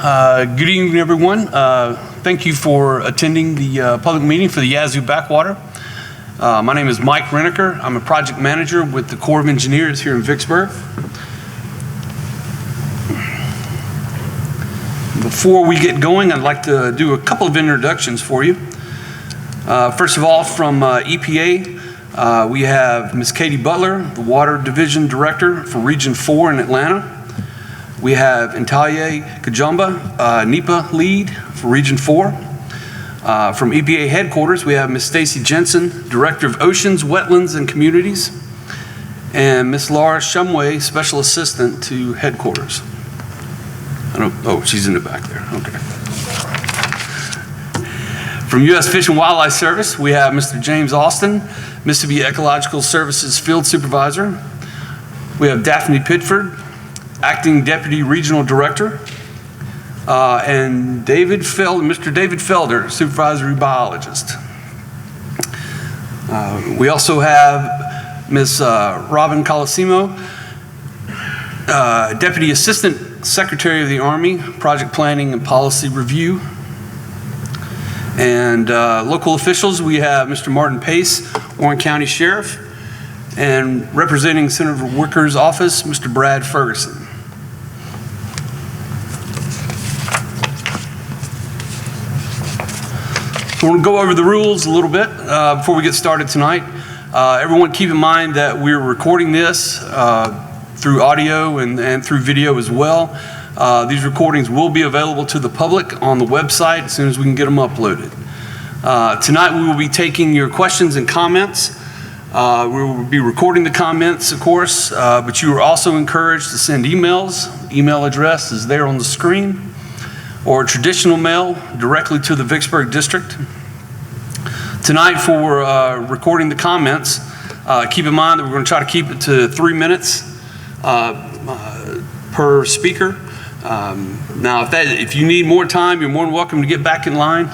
Good evening, everyone. Thank you for attending the public meeting for the Yazoo Backwater. My name is Mike Reneker. I'm a project manager with the Corps of Engineers here in Vicksburg. Before we get going, I'd like to do a couple of introductions for you. First of all, from EPA, we have Ms. Katie Butler, the Water Division Director for Region 4 in Atlanta. We have Intaye Kajumba, NEPA lead for Region 4. From EPA headquarters, we have Ms. Stacy Jensen, Director of Oceans, Wetlands, and Communities, and Ms. Laura Shumway, Special Assistant to headquarters. Oh, she's in the back there, okay. From U.S. Fish and Wildlife Service, we have Mr. James Austin, Mississippi Ecological Services Field Supervisor. We have Daphne Pitford, Acting Deputy Regional Director, and Mr. David Felder, Supervisory Biologist. We also have Ms. Robin Colosimo, Deputy Assistant Secretary of the Army, Project Planning and Policy Review. And local officials, we have Mr. Martin Pace, Warren County Sheriff, and representing Senator Wicker's office, Mr. Brad Ferguson. So we're going to go over the rules a little bit before we get started tonight. Everyone keep in mind that we're recording this through audio and through video as well. These recordings will be available to the public on the website as soon as we can get them uploaded. Tonight we will be taking your questions and comments. We will be recording the comments, of course, but you are also encouraged to send emails. Email address is there on the screen, or traditional mail directly to the Vicksburg District. Tonight for recording the comments, keep in mind that we're going to try to keep it to 3 minutes per speaker. Now, if you need more time, you're more than welcome to get back in line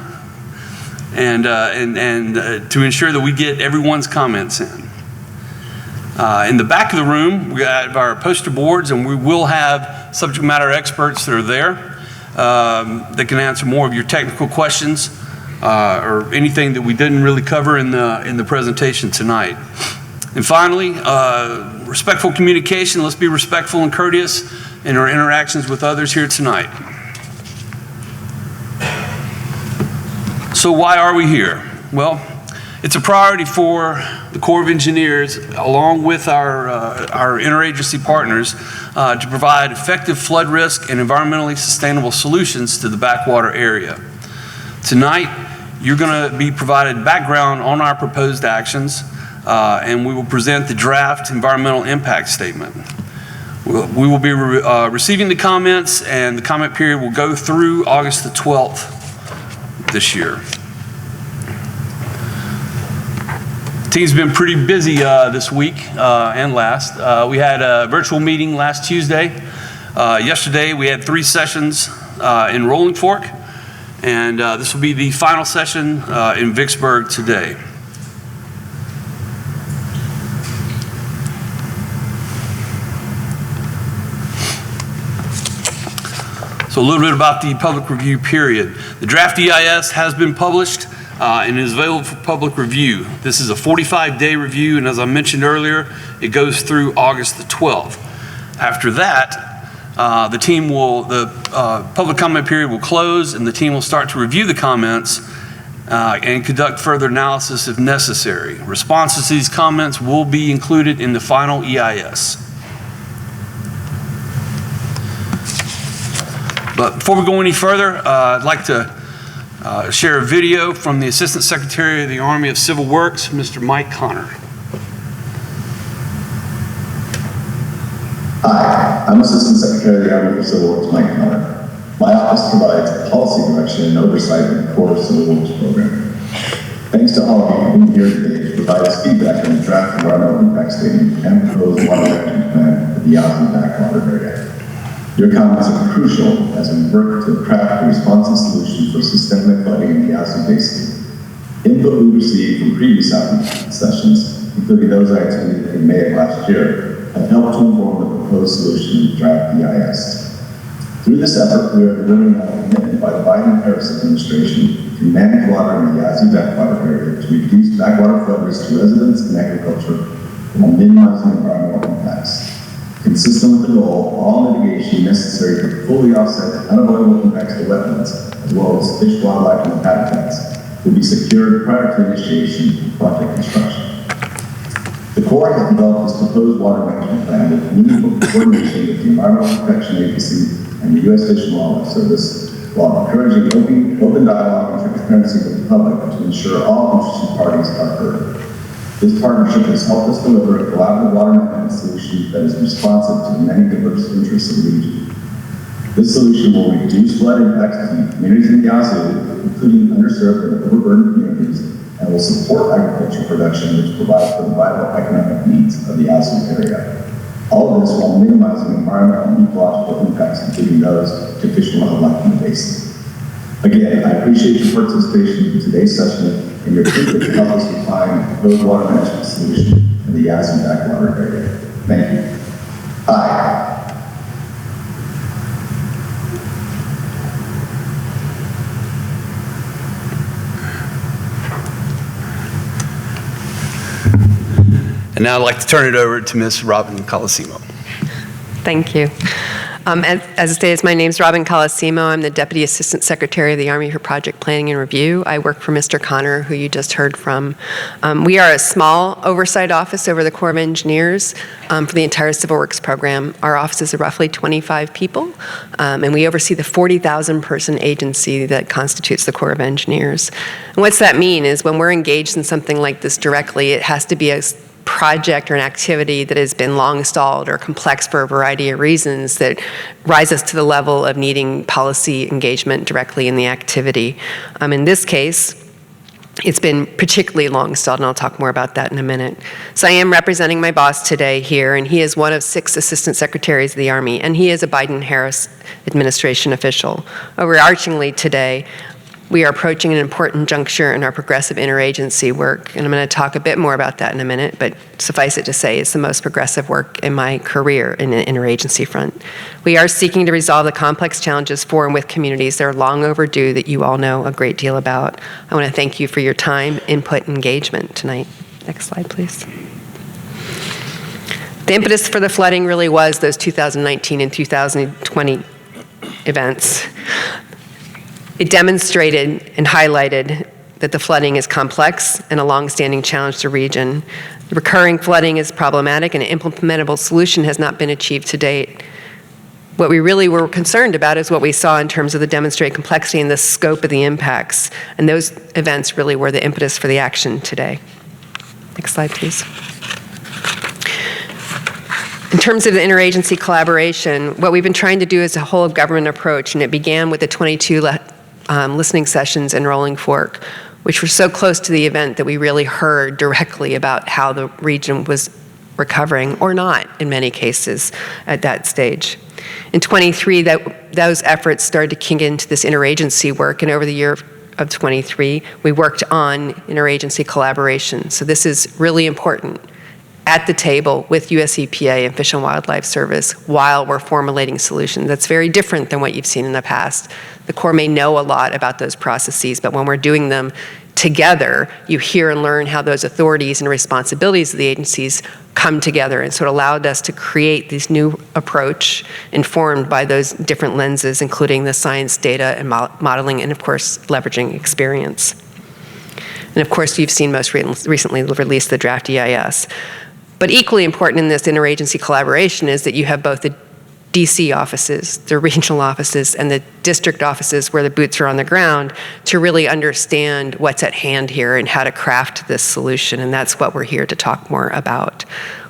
and to ensure that we get everyone's comments in. In the back of the room, we have our poster boards, and we will have subject matter experts that are there that can answer more of your technical questions or anything that we didn't really cover in the presentation tonight. And finally, respectful communication. Let's be respectful and courteous in our interactions with others here tonight. So why are we here? Well, it's a priority for the Corps of Engineers, along with our interagency partners, to provide effective flood risk and environmentally sustainable solutions to the backwater area. Tonight, you're going to be provided background on our proposed actions, and we will present the draft environmental impact statement. We will be receiving the comments, and the comment period will go through August the 12th this year. The team's been pretty busy this week and last. We had a virtual meeting last Tuesday. Yesterday we had 3 sessions in Rolling Fork, and this will be the final session in Vicksburg today. So a little bit about the public review period. The draft DEIS has been published and is available for public review. This is a 45-day review, and as I mentioned earlier, it goes through August the 12th. After that, the public comment period will close, and the team will start to review the comments and conduct further analysis if necessary. Responses to these comments will be included in the final EIS. But before we go any further, I'd like to share a video from the Assistant Secretary of the Army of Civil Works, Mr. Mike Connor. Hi, I'm Assistant Secretary of the Army of Civil Works, Mike Connor. My office provides policy direction and oversight of the Corps Civil Works program. Thanks to all of you here today to provide us feedback on the draft environmental impact statement and proposed water management plan for the Yazoo backwater area. Your comments are crucial as we work to craft a responsive solution for systemic flooding in the Yazoo Basin. Input we received from previous outreach sessions, including those I attended in May of last year, have helped to inform the proposed solution in the draft EIS. Through this effort, we are delivering on a commitment by the Biden-Harris administration to manage water in the Yazoo Backwater area to reduce backwater flood risk to residents and agriculture while minimizing environmental impacts. Consistent with the goal, all mitigation necessary to fully offset unavoidable impacts to wetlands, as well as fish, wildlife, and habitats, will be secured prior to initiation of project construction. The Corps has developed this proposed water management plan with meaningful coordination with the Environmental Protection Agency and the U.S. Fish and Wildlife Service, while encouraging open dialogue and transparency with the public to ensure all interested parties are heard. This partnership has helped us deliver a collaborative water management solution that is responsive to the many diverse interests of the region. This solution will reduce flood impacts to communities in the Yazoo, including underserved and overburdened communities, and will support agricultural production, which provides for the vital economic needs of the Yazoo area. All of this while minimizing environmental and ecological impacts, including those to fish and wildlife in the basin. Again, I appreciate your participation in today's session and your input to help us refine the proposed water management solution in the Yazoo Backwater area. Thank you. Aye. And now I'd like to turn it over to Ms. Robin Colosimo. Thank you. As stated, my name is Robin Colosimo. I'm the Deputy Assistant Secretary of the Army for Project Planning and Review. I work for Mr. Connor, who you just heard from. We are a small oversight office over the Corps of Engineers for the entire Civil Works program. Our offices are roughly 25 people, and we oversee the 40,000-person agency that constitutes the Corps of Engineers. And what's that mean is when we're engaged in something like this directly, it has to be a project or an activity that has been long stalled or complex for a variety of reasons that rise us to the level of needing policy engagement directly in the activity. In this case, it's been particularly long stalled, and I'll talk more about that in a minute. So I am representing my boss today here, and he is one of 6 assistant secretaries of the Army, and he is a Biden-Harris administration official. Overarchingly today, we are approaching an important juncture in our progressive interagency work, and I'm going to talk a bit more about that in a minute, but suffice it to say, it's the most progressive work in my career in the interagency front. We are seeking to resolve the complex challenges for and with communities that are long overdue that you all know a great deal about. I want to thank you for your time, input, and engagement tonight. Next slide, please. The impetus for the flooding really was those 2019 and 2020 events. It demonstrated and highlighted that the flooding is complex and a long-standing challenge to the region. The recurring flooding is problematic and an implementable solution has not been achieved to date. What we really were concerned about is what we saw in terms of the demonstrated complexity and the scope of the impacts, and those events really were the impetus for the action today. Next slide, please. In terms of the interagency collaboration, what we've been trying to do is a whole of government approach, and it began with the 22 listening sessions in Rolling Fork, which were so close to the event that we really heard directly about how the region was recovering, or not in many cases at that stage. In 23, those efforts started to kick into this interagency work, and over the year of 23, we worked on interagency collaboration. So this is really important. At the table with US EPA and Fish and Wildlife Service while we're formulating solutions. That's very different than what you've seen in the past. The Corps may know a lot about those processes, but when we're doing them together, you hear and learn how those authorities and responsibilities of the agencies come together, and so it allowed us to create this new approach informed by those different lenses, including the science, data, and modeling, and of course, leveraging experience. And of course, you've seen most recently released the draft DEIS. But equally important in this interagency collaboration is that you have both the DC offices, the regional offices, and the district offices where the boots are on the ground to really understand what's at hand here and how to craft this solution, and that's what we're here to talk more about.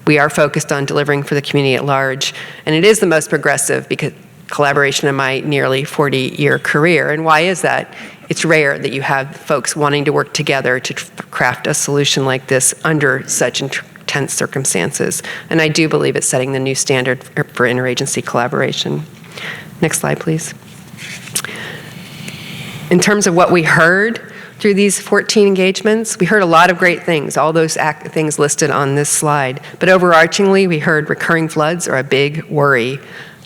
We are focused on delivering for the community at large, and it is the most progressive because collaboration in my nearly 40-year career. And why is that? It's rare that you have folks wanting to work together to craft a solution like this under such intense circumstances. And I do believe it's setting the new standard for interagency collaboration. Next slide, please. In terms of what we heard through these 14 engagements, we heard a lot of great things, all those things listed on this slide. But overarchingly, we heard recurring floods are a big worry.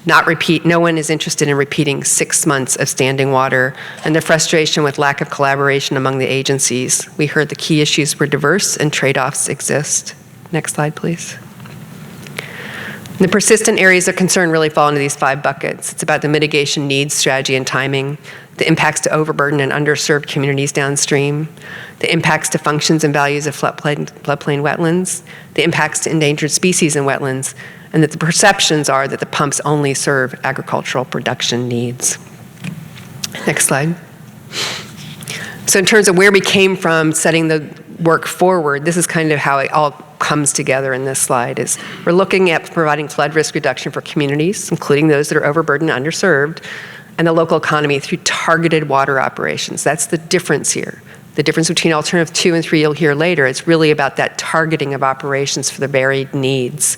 No one is interested in repeating 6 months of standing water, and the frustration with lack of collaboration among the agencies. We heard the key issues were diverse and trade-offs exist. Next slide, please. The persistent areas of concern really fall into these 5 buckets. It's about the mitigation needs, strategy, and timing, the impacts to overburden and underserved communities downstream, the impacts to functions and values of floodplain wetlands, the impacts to endangered species in wetlands, and that the perceptions are that the pumps only serve agricultural production needs. Next slide. So in terms of where we came from setting the work forward, this is kind of how it all comes together in this slide. Is we're looking at providing flood risk reduction for communities, including those that are overburdened and underserved, and the local economy through targeted water operations. That's the difference here. The difference between alternative 2 and 3 you'll hear later. It's really about that targeting of operations for the varied needs.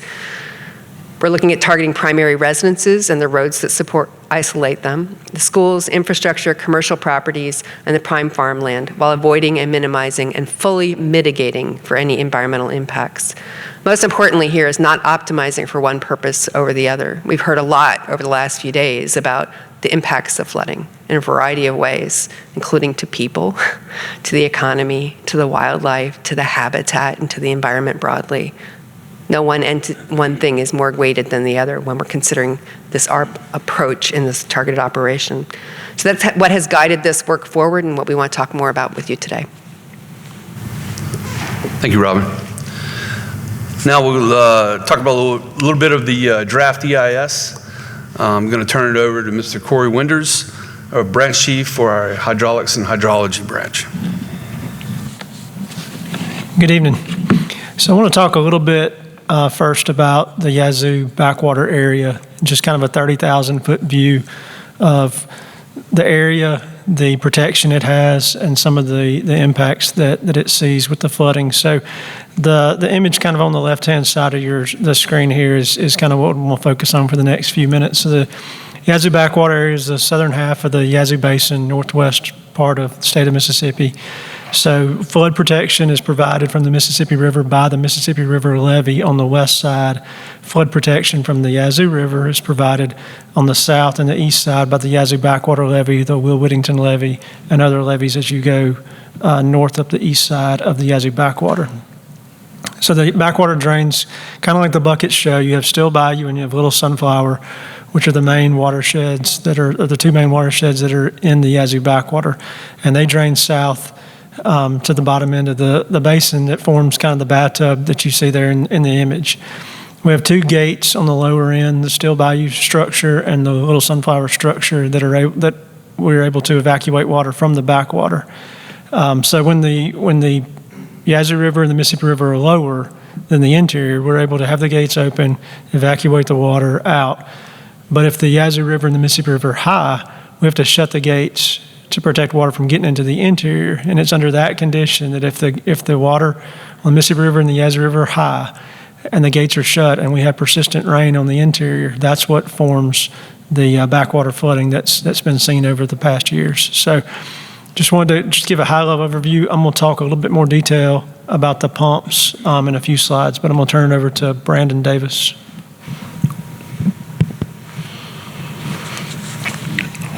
We're looking at targeting primary residences and the roads that isolate them, the schools, infrastructure, commercial properties, and the prime farmland, while avoiding and minimizing and fully mitigating for any environmental impacts. Most importantly here is not optimizing for one purpose over the other. We've heard a lot over the last few days about the impacts of flooding in a variety of ways, including to people, to the economy, to the wildlife, to the habitat, and to the environment broadly. No one thing is more weighted than the other when we're considering this our approach in this targeted operation. So that's what has guided this work forward and what we want to talk more about with you today. Thank you, Robin. Now we'll talk about a little bit of the draft DEIS. I'm going to turn it over to Mr. Corey Winders, our branch chief for our hydraulics and hydrology branch. Good evening. So I want to talk a little bit first about the Yazoo Backwater area, just kind of a 30,000-foot view of the area, the protection it has, and some of the impacts that it sees with the flooding. So the image kind of on the left-hand side of the screen here is kind of what we'll focus on for the next few minutes. So the Yazoo Backwater area is the southern half of the Yazoo Basin, northwest part of the state of Mississippi. So flood protection is provided from the Mississippi River by the Mississippi River levee on the west side. Flood protection from the Yazoo River is provided on the south and the east side by the Yazoo Backwater levee, the Will Whittington levee, and other levees as you go north up the east side of the Yazoo Backwater. So the backwater drains kind of like the buckets show. You have Still Bayou and you have Little Sunflower, which are the main watersheds the 2 main watersheds that are in the Yazoo Backwater. And they drain south to the bottom end of the basin that forms kind of the bathtub that you see there in the image. We have 2 gates on the lower end, the Still Bayou structure and the Little Sunflower structure that we're able to evacuate water from the backwater. So when the Yazoo River and the Mississippi River are lower than the interior, we're able to have the gates open, evacuate the water out. But if the Yazoo River and the Mississippi River are high, we have to shut the gates to protect water from getting into the interior. And it's under that condition that if the water on the Mississippi River and the Yazoo River are high and the gates are shut and we have persistent rain on the interior, that's what forms the backwater flooding that's been seen over the past years. So just wanted to give a high-level overview. I'm going to talk a little bit more detail about the pumps in a few slides, but I'm going to turn it over to Brandon Davis.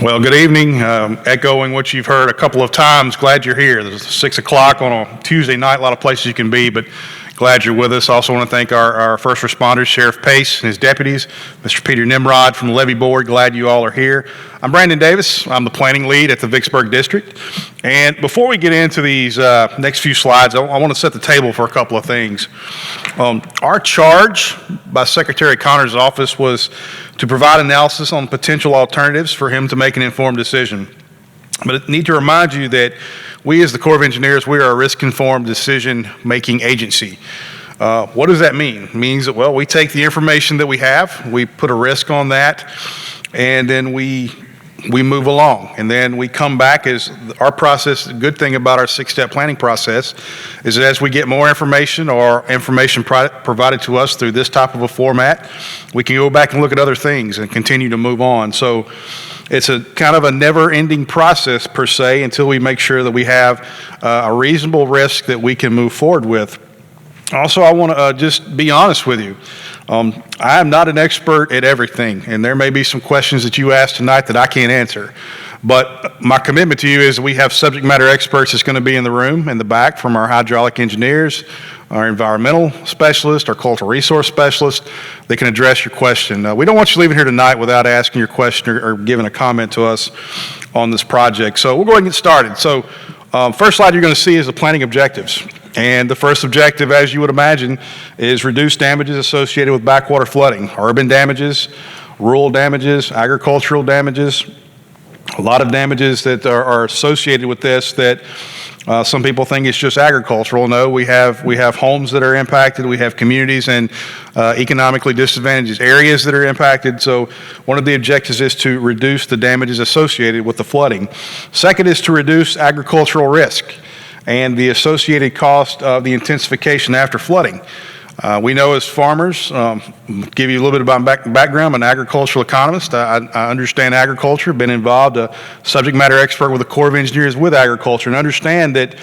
Well, good evening. Echoing what you've heard a couple of times, glad you're here. It's 6 o'clock on a Tuesday night, a lot of places you can be, but glad you're with us. Also want to thank our first responders, Sheriff Pace and his deputies, Mr. Peter Nimrod from the Levee Board. Glad you all are here. I'm Brandon Davis. I'm the planning lead at the Vicksburg District. And before we get into these next few slides, I want to set the table for a couple of things. Our charge by Secretary Connor's office was to provide analysis on potential alternatives for him to make an informed decision. But I need to remind you that we as the Corps of Engineers, we are a risk-informed decision-making agency. What does that mean? It means that, well, we take the information that we have, we put a risk on that, and then we move along. And then we come back as our process. The good thing about our 6-step planning process is that as we get more information or information provided to us through this type of a format, we can go back and look at other things and continue to move on. So it's a kind of a never-ending process per se until we make sure that we have a reasonable risk that we can move forward with. Also, I want to just be honest with you. I am not an expert at everything, and there may be some questions that you asked tonight that I can't answer. But my commitment to you is we have subject matter experts that's going to be in the room in the back, from our hydraulic engineers, our environmental specialist, our cultural resource specialist. They can address your question. We don't want you leaving here tonight without asking your question or giving a comment to us on this project. So we'll go ahead and get started. So first slide you're going to see is the planning objectives. And the first objective, as you would imagine, is reduce damages associated with backwater flooding, urban damages, rural damages, agricultural damages. A lot of damages that are associated with this that some people think it's just agricultural. No, we have homes that are impacted. We have communities and economically disadvantaged areas that are impacted. So one of the objectives is to reduce the damages associated with the flooding. Second is to reduce agricultural risk and the associated cost of the intensification after flooding. We know as farmers, give you a little bit about background. I'm an agricultural economist. I understand agriculture, been involved, a subject matter expert with the Corps of Engineers with agriculture, and understand that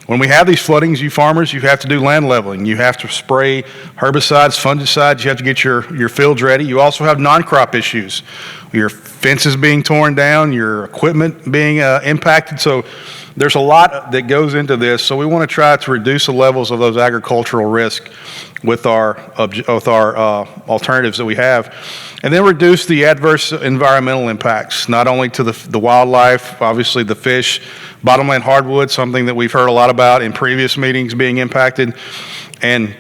when we have these floodings, you farmers, you have to do land leveling. You have to spray herbicides, fungicides. You have to get your fields ready. You also have non-crop issues. Your fences being torn down, your equipment being impacted. So there's a lot that goes into this. So we want to try to reduce the levels of those agricultural risk with our alternatives that we have, and then reduce the adverse environmental impacts, not only to the wildlife, obviously the fish, bottomland hardwood, something that we've heard a lot about in previous meetings being impacted. And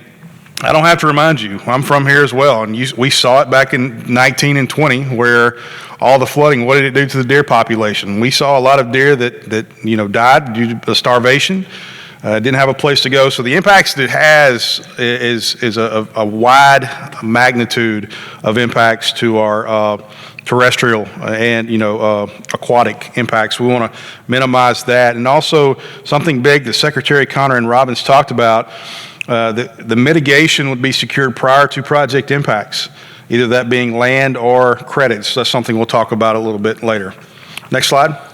I don't have to remind you, I'm from here as well, and we saw it back in 19 and 20 where all the flooding, what did it do to the deer population? We saw a lot of deer that died due to starvation. Didn't have a place to go. So the impacts that it has is a wide magnitude of impacts to our terrestrial and aquatic impacts. We want to minimize that. And also something big that Secretary Connor and Robbins talked about, the mitigation would be secured prior to project impacts, either that being land or credits. That's something we'll talk about a little bit later. Next slide.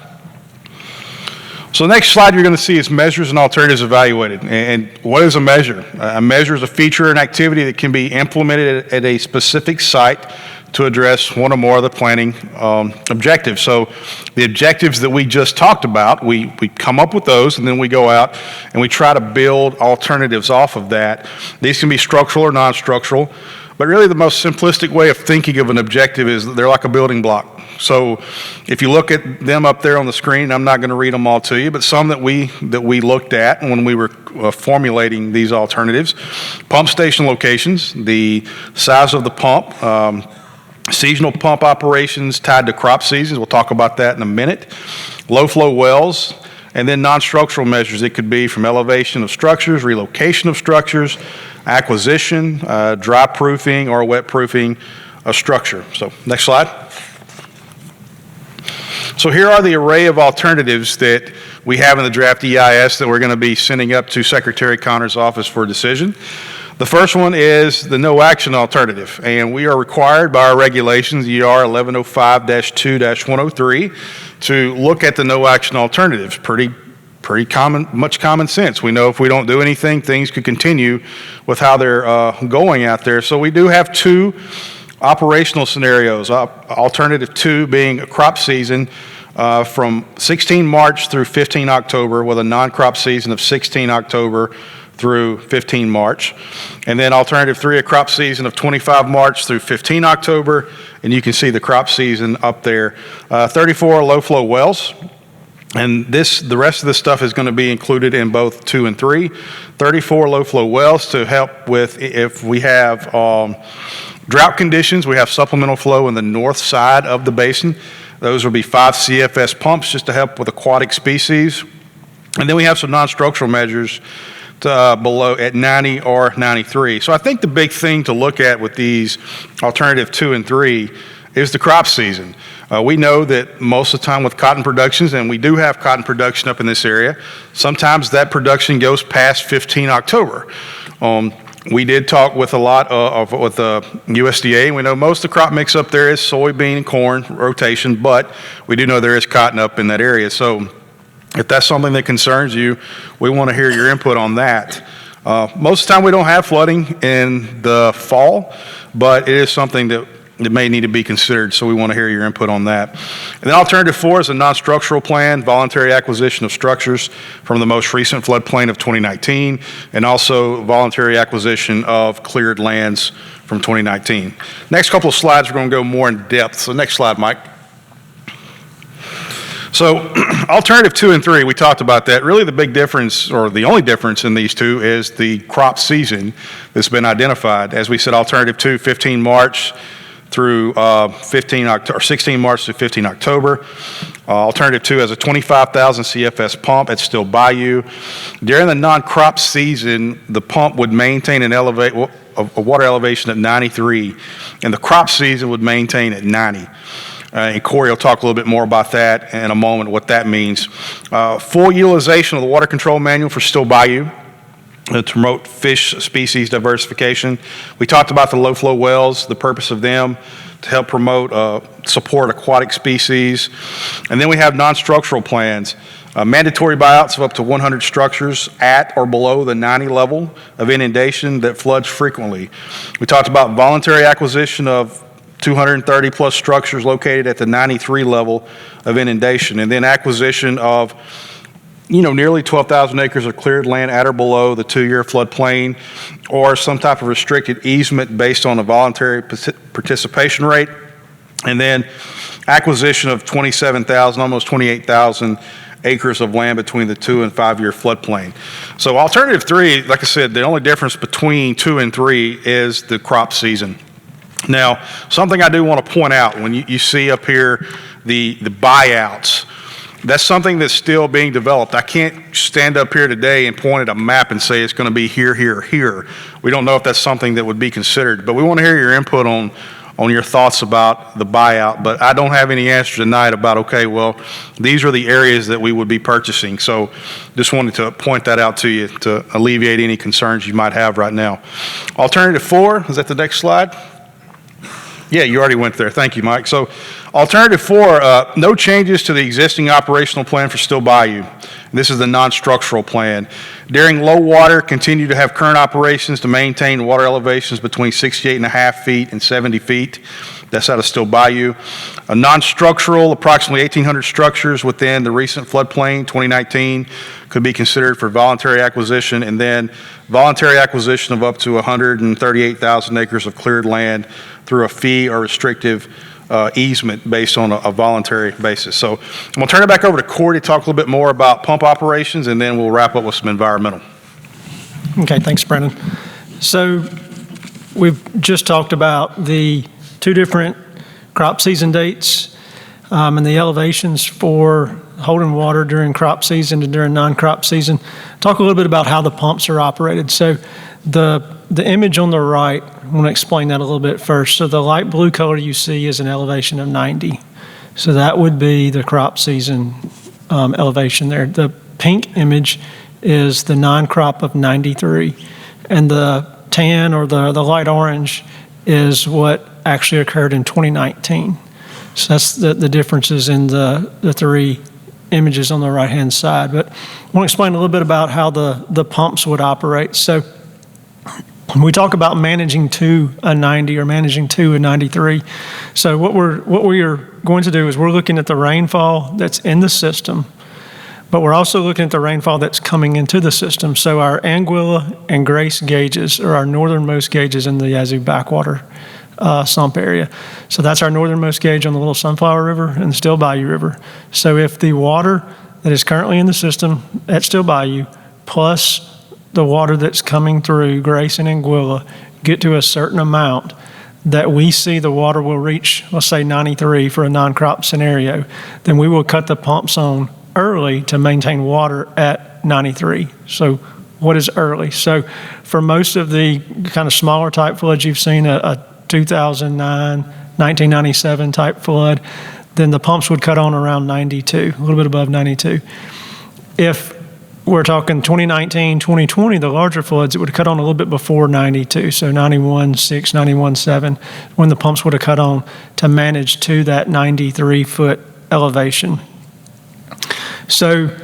So the next slide you're going to see is measures and alternatives evaluated. And what is a measure? A measure is a feature and activity that can be implemented at a specific site to address one or more of the planning objectives. So the objectives that we just talked about, we come up with those, and then we go out and we try to build alternatives off of that. These can be structural or non-structural, but really the most simplistic way of thinking of an objective is that they're like a building block. So if you look at them up there on the screen, I'm not going to read them all to you, but some that we looked at when we were formulating these alternatives: pump station locations, the size of the pump, seasonal pump operations tied to crop seasons. We'll talk about that in a minute. Low flow wells, and then non-structural measures. It could be from elevation of structures, relocation of structures, acquisition, dry proofing, or wet proofing a structure. So next slide. So here are the array of alternatives that we have in the draft EIS that we're going to be sending up to Secretary Connor's office for decision. The first one is the no action alternative, and we are required by our regulations, ER 1105-2-103, to look at the no action alternatives. Pretty common, much common sense. We know if we don't do anything, things could continue with how they're going out there. So we do have two operational scenarios, alternative 2 being a crop season from 16 March through 15 October with a non-crop season of 16 October through 15 March. And then alternative 3, a crop season of 25 March through 15 October, and you can see the crop season up there. 34 low flow wells. And the rest of this stuff is going to be included in both 2 and 3. 34 low flow wells to help with if we have drought conditions. We have supplemental flow in the north side of the basin. Those will be 5 CFS pumps just to help with aquatic species. And then we have some non-structural measures below at 90 or 93. So I think the big thing to look at with these alternative 2 and 3 is the crop season. We know that most of the time with cotton productions, and we do have cotton production up in this area, sometimes that production goes past 15 October. We did talk with a lot with the USDA, and we know most of the crop mix up there is soybean and corn rotation, but we do know there is cotton up in that area. So if that's something that concerns you, we want to hear your input on that. Most of the time we don't have flooding in the fall, but it is something that may need to be considered, so we want to hear your input on that. And then alternative 4 is a non-structural plan, voluntary acquisition of structures from the most recent floodplain of 2019, and also voluntary acquisition of cleared lands from 2019. Next couple of slides, we're going to go more in depth. So next slide, Mike. So alternative 2 and 3, we talked about that. Really the big difference, or the only difference in these two, is the crop season that's been identified. As we said, alternative 2, 15 March through 16 March to 15 October. Alternative 2 has a 25,000 CFS pump at Still Bayou. During the non-crop season, the pump would maintain a water elevation at 93, and the crop season would maintain at 90. And Corey will talk a little bit more about that in a moment, what that means. Full utilization of the water control manual for Still Bayou to promote fish species diversification. We talked about the low flow wells, the purpose of them to help promote, support aquatic species. And then we have non-structural plans. Mandatory buyouts of up to 100 structures at or below the 90 level of inundation that floods frequently. We talked about voluntary acquisition of 230 plus structures located at the 93 level of inundation, and then acquisition of nearly 12,000 acres of cleared land at or below the 2-year floodplain, or some type of restricted easement based on a voluntary participation rate. And then acquisition of 27,000, almost 28,000 acres of land between the 2 and 5-year floodplain. So alternative 3, like I said, the only difference between 2 and 3 is the crop season. Now, something I do want to point out, when you see up here the buyouts, that's something that's still being developed. I can't stand up here today and point at a map and say it's going to be here, here, here. We don't know if that's something that would be considered, but we want to hear your input on your thoughts about the buyout. But I don't have any answers tonight about, okay, well, these are the areas that we would be purchasing. So just wanted to point that out to you to alleviate any concerns you might have right now. Alternative 4, is that the next slide? Yeah, you already went there. Thank you, Mike. So alternative 4, no changes to the existing operational plan for Still Bayou. This is the non-structural plan. During low water, continue to have current operations to maintain water elevations between 68.5 feet and 70 feet. That's out of Still Bayou. A non-structural, approximately 1,800 structures within the recent floodplain, 2019, could be considered for voluntary acquisition, and then voluntary acquisition of up to 138,000 acres of cleared land through a fee or restrictive easement based on a voluntary basis. So I'm going to turn it back over to Corey to talk a little bit more about pump operations, and then we'll wrap up with some environmental. Okay, thanks, Brendan. So we've just talked about the 2 different crop season dates and the elevations for holding water during crop season and during non-crop season. Talk a little bit about how the pumps are operated. So the image on the right, I want to explain that a little bit first. So the light blue color you see is an elevation of 90. So that would be the crop season elevation there. The pink image is the non-crop of 93. And the tan or the light orange is what actually occurred in 2019. So that's the differences in the 3 images on the right-hand side. But I want to explain a little bit about how the pumps would operate. So when we talk about managing to a 90 or managing to a 93, so what we are going to do is we're looking at the rainfall that's in the system, but we're also looking at the rainfall that's coming into the system. So our Anguilla and Grace gauges are our northernmost gauges in the Yazoo Backwater sump area. So that's our northernmost gauge on the Little Sunflower River and the Still Bayou River. So if the water that is currently in the system at Still Bayou plus the water that's coming through Grace and Anguilla get to a certain amount that we see the water will reach, let's say 93 for a non-crop scenario, then we will cut the pumps on early to maintain water at 93. So what is early? So for most of the kind of smaller type floods you've seen, a 2009, 1997 type flood, then the pumps would cut on around 92, a little bit above 92. If we're talking 2019, 2020, the larger floods, it would cut on a little bit before 92, so 91.6, 91.7, when the pumps would have cut on to manage to that 93-foot elevation. So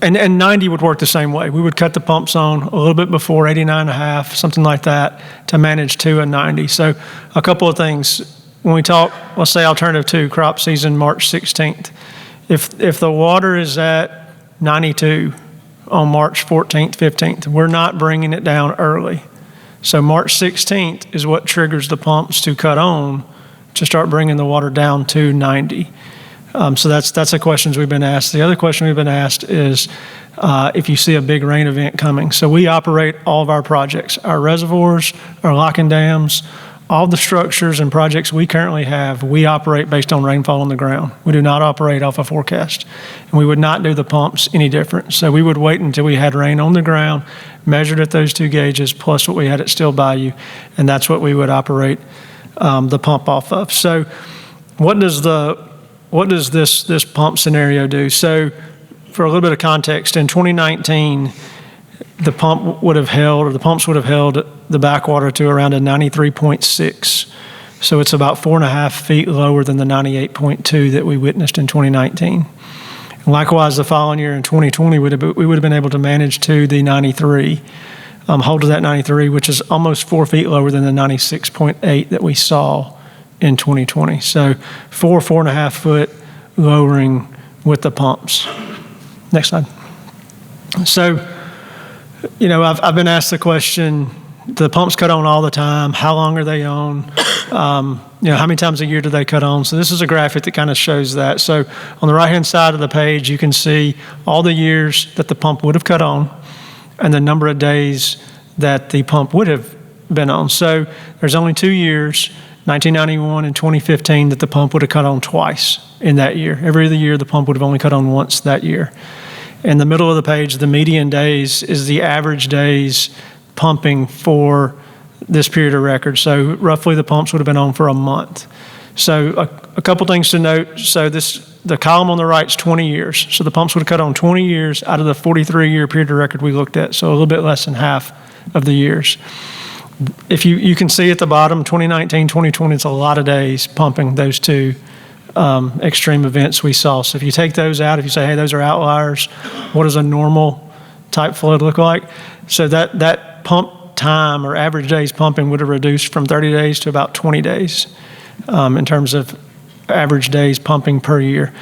and 90 would work the same way. We would cut the pumps on a little bit before 89.5, something like that, to manage to a 90. So a couple of things. When we talk, let's say alternative 2, crop season, March 16th. If the water is at 92 on March 14th, 15th, we're not bringing it down early. So March 16th is what triggers the pumps to cut on to start bringing the water down to 90. So that's the questions we've been asked. The other question we've been asked is if you see a big rain event coming. So we operate all of our projects, our reservoirs, our locking dams, all the structures and projects we currently have, we operate based on rainfall on the ground. We do not operate off a forecast. And we would not do the pumps any different. So we would wait until we had rain on the ground, measured at those 2 gauges, plus what we had at Still Bayou, and that's what we would operate the pump off of. So what does this pump scenario do? So for a little bit of context, in 2019, the pumps would have held the backwater to around a 93.6. So it's about 4.5 feet lower than the 98.2 that we witnessed in 2019. Likewise, the following year in 2020, we would have been able to manage to the 93, hold to that 93, which is almost 4 feet lower than the 96.8 that we saw in 2020. So 4.5 foot lowering with the pumps. Next slide. So, I've been asked the question, the pumps cut on all the time. How long are they on? How many times a year do they cut on? So this is a graphic that kind of shows that. So on the right-hand side of the page, you can see all the years that the pump would have cut on and the number of days that the pump would have been on. So there's only 2 years, 1991 and 2015, that the pump would have cut on twice in that year. Every other year, the pump would have only cut on once that year. In the middle of the page, the median days is the average days pumping for this period of record. So roughly the pumps would have been on for a month. So a couple things to note. So the column on the right is 20 years. So the pumps would have cut on 20 years out of the 43-year period of record we looked at. So a little bit less than half of the years. If you can see at the bottom, 2019, 2020, it's a lot of days pumping those two extreme events we saw. So if you take those out, if you say, hey, those are outliers, what does a normal type flood look like? So that pump time or average days pumping would have reduced from 30 days to about 20 days in terms of average days pumping per year.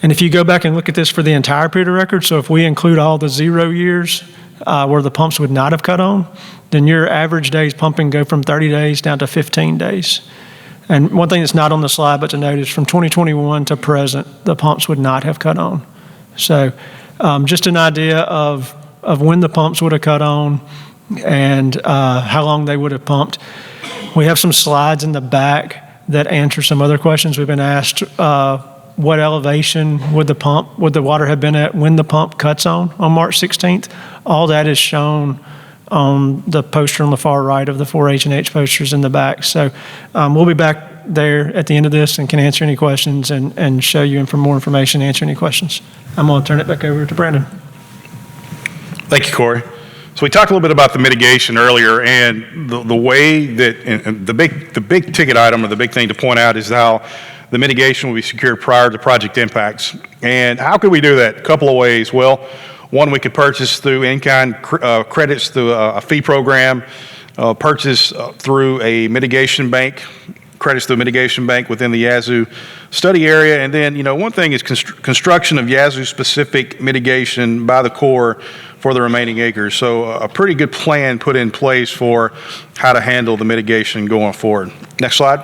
And if you go back and look at this for the entire period of record, so if we include all the 0 years where the pumps would not have cut on, then your average days pumping go from 30 days down to 15 days. And one thing that's not on the slide but to note is from 2021 to present, the pumps would not have cut on. So just an idea of when the pumps would have cut on and how long they would have pumped. We have some slides in the back that answer some other questions we've been asked. What elevation would the water have been at when the pump cuts on March 16th? All that is shown on the poster on the far right of the 4 H&H posters in the back. So we'll be back there at the end of this and can answer any questions and show you more information, answer any questions. I'm going to turn it back over to Brandon. Thank you, Corey. So we talked a little bit about the mitigation earlier, and the way that and the big ticket item or the big thing to point out is how the mitigation will be secured prior to project impacts. And how could we do that? A couple of ways. Well, one, we could purchase through in-kind credits through a fee program, purchase through a mitigation bank, credits through a mitigation bank within the Yazoo study area. And then, one thing is construction of Yazoo-specific mitigation by the Corps for the remaining acres. So a pretty good plan put in place for how to handle the mitigation going forward. Next slide.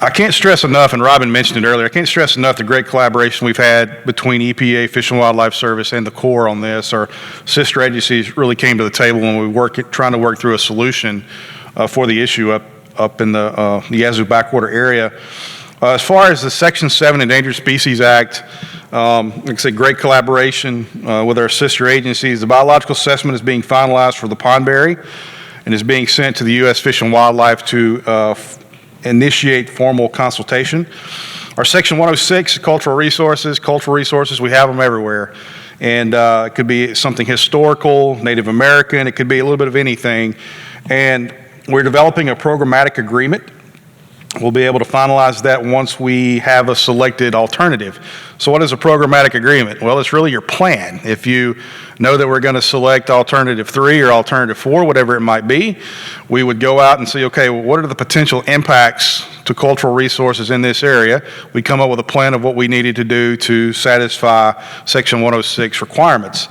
I can't stress enough, and Robin mentioned it earlier, I can't stress enough the great collaboration we've had between EPA, Fish and Wildlife Service, and the Corps on this. Our sister agencies really came to the table when we were trying to work through a solution for the issue up in the Yazoo Backwater area. As far as the Section 7 Endangered Species Act, like I said, great collaboration with our sister agencies. The biological assessment is being finalized for the pondberry and is being sent to the U.S. Fish and Wildlife to initiate formal consultation. Our Section 106, cultural resources, we have them everywhere. And it could be something historical, Native American, it could be a little bit of anything. And we're developing a programmatic agreement We'll be able to finalize that once we have a selected alternative. So what is a programmatic agreement? Well, it's really your plan. If you know that we're going to select alternative 3 or alternative 4, whatever it might be, we would go out and see, okay, well, what are the potential impacts to cultural resources in this area? We come up with a plan of what we needed to do to satisfy Section 106 requirements.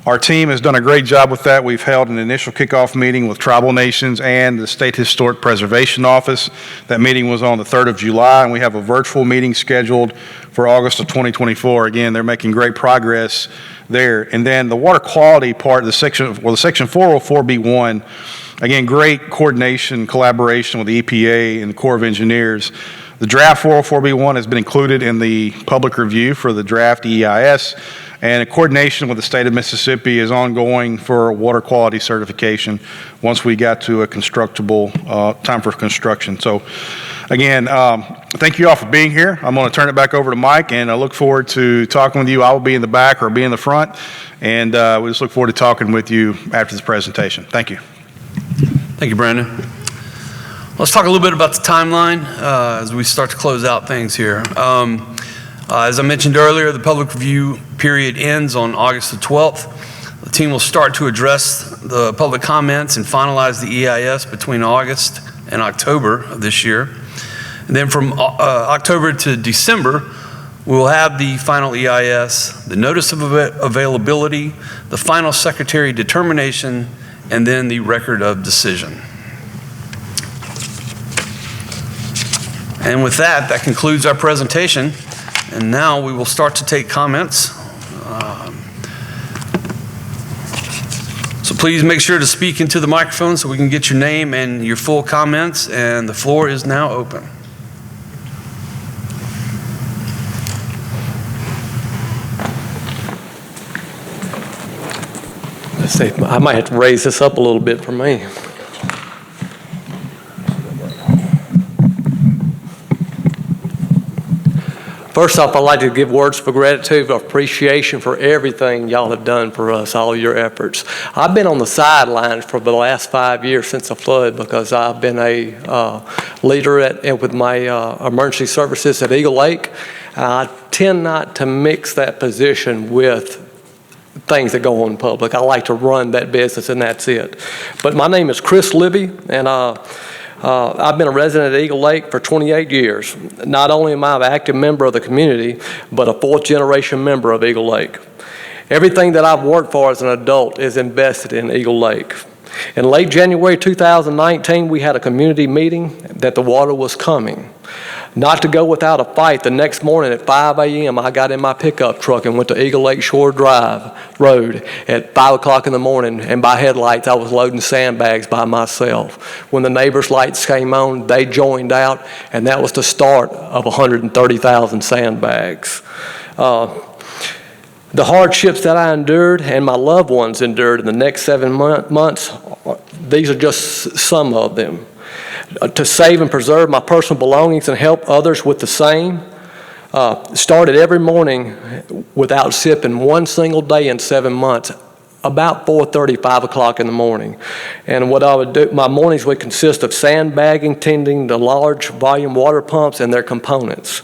Our team has done a great job with that. We've held an initial kickoff meeting with tribal nations and the State Historic Preservation Office. That meeting was on the 3rd of July, and we have a virtual meeting scheduled for August of 2024. Again, they're making great progress there. And then the water quality part of the section 404B1, again, great coordination, collaboration with the EPA and the Corps of Engineers. The draft 404B1 has been included in the public review for the draft DEIS, and a coordination with the state of Mississippi is ongoing for water quality certification once we got to a constructible time for construction. So again, thank you all for being here. I'm going to turn it back over to Mike, and I look forward to talking with you. I will be in the back or be in the front, and we just look forward to talking with you after this presentation. Thank you. Thank you, Brandon. Let's talk a little bit about the timeline as we start to close out things here. As I mentioned earlier, the public review period ends on August the 12th. The team will start to address the public comments and finalize the EIS between August and October of this year. And then from October to December, we will have the final EIS, the notice of availability, the final secretary determination, and then the record of decision. And with that, that concludes our presentation. And now we will start to take comments. So please make sure to speak into the microphone so we can get your name and your full comments. And the floor is now open. Let's see, I might have to raise this up a little bit for me. First off, I'd like to give words of gratitude, of appreciation for everything y'all have done for us, all your efforts. I've been on the sidelines for the last 5 years since the flood because I've been a leader with my emergency services at Eagle Lake. I tend not to mix that position with things that go on in public. I like to run that business, and that's it. But my name is Chris Libby, and I've been a resident at Eagle Lake for 28 years. Not only am I an active member of the community, but a 4th-generation member of Eagle Lake. Everything that I've worked for as an adult is invested in Eagle Lake. In late January 2019, we had a community meeting that the water was coming. Not to go without a fight, the next morning at 5 a.m., I got in my pickup truck and went to Eagle Lake Shore Drive Road at 5 o'clock in the morning, and by headlights, I was loading sandbags by myself. When the neighbors' lights came on, they joined out, and that was the start of 130,000 sandbags. The hardships that I endured and my loved ones endured in the next 7 months, these are just some of them. To save and preserve my personal belongings and help others with the same. Started every morning without sipping one single day in 7 months, about 4:30, 5 o'clock in the morning. And what I would do, my mornings would consist of sandbagging, tending to large volume water pumps and their components.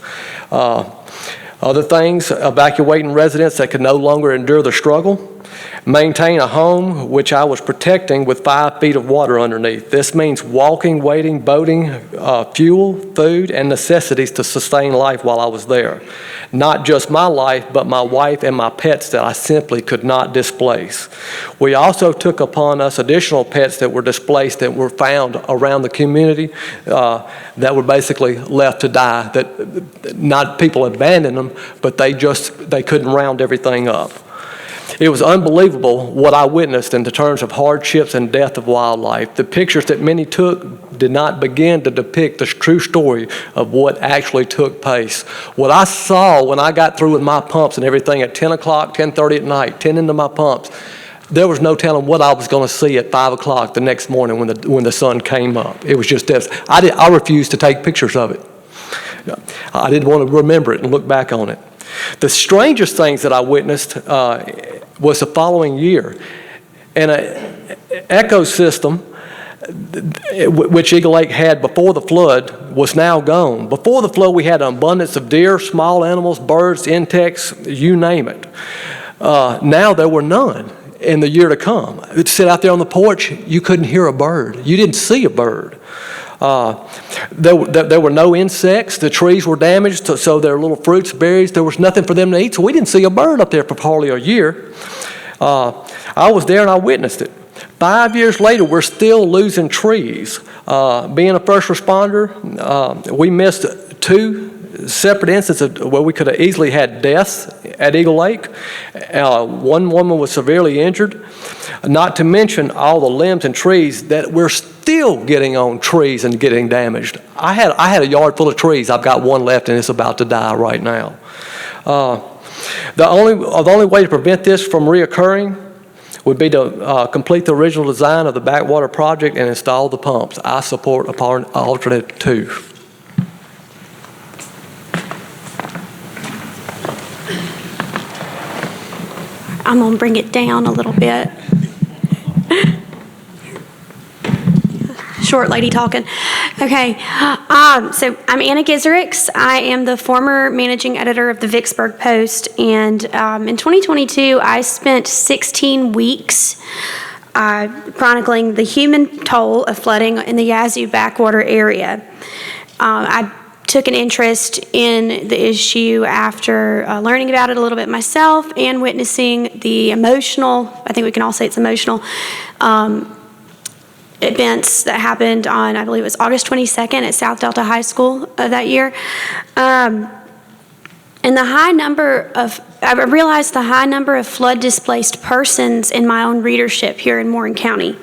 Other things, evacuating residents that could no longer endure the struggle. Maintain a home which I was protecting with 5 feet of water underneath. This means walking, waiting, boating, fuel, food, and necessities to sustain life while I was there. Not just my life, but my wife and my pets that I simply could not displace. We also took upon us additional pets that were displaced that were found around the community that were basically left to die. That not people abandoned them, but they couldn't round everything up. It was unbelievable what I witnessed in terms of hardships and death of wildlife. The pictures that many took did not begin to depict the true story of what actually took place. What I saw when I got through with my pumps and everything at 10 o'clock, 10:30 at night, tending to my pumps, there was no telling what I was going to see at 5 o'clock the next morning when the sun came up. It was just death. I refused to take pictures of it. I didn't want to remember it and look back on it. The strangest things that I witnessed was the following year. In an ecosystem which Eagle Lake had before the flood, was now gone. Before the flood, we had an abundance of deer, small animals, birds, insects, you name it. Now there were none in the year to come. You'd sit out there on the porch, you couldn't hear a bird. You didn't see a bird. There were no insects. The trees were damaged, so their little fruits, berries, there was nothing for them to eat. So we didn't see a bird up there for hardly a year. I was there and I witnessed it. 5 years later, we're still losing trees. Being a first responder, we missed 2 separate instances where we could have easily had deaths at Eagle Lake. One woman was severely injured, not to mention all the limbs and trees that we're still getting on trees and getting damaged. I had a yard full of trees. I've got one left and it's about to die right now. The only way to prevent this from reoccurring would be to complete the original design of the Backwater project and install the pumps. I support alternative 2. I'm going to bring it down a little bit. Short lady talking. Okay, so I'm Anna Gizerix. I am the former managing editor of the Vicksburg Post, and in 2022, I spent 16 weeks chronicling the human toll of flooding in the Yazoo Backwater area. I took an interest in the issue after learning about it a little bit myself and witnessing the emotional, I think we can all say it's emotional, events that happened on, I believe it was August 22nd at South Delta High School of that year. And the high number of, I realized the high number of flood displaced persons in my own readership here in Warren County.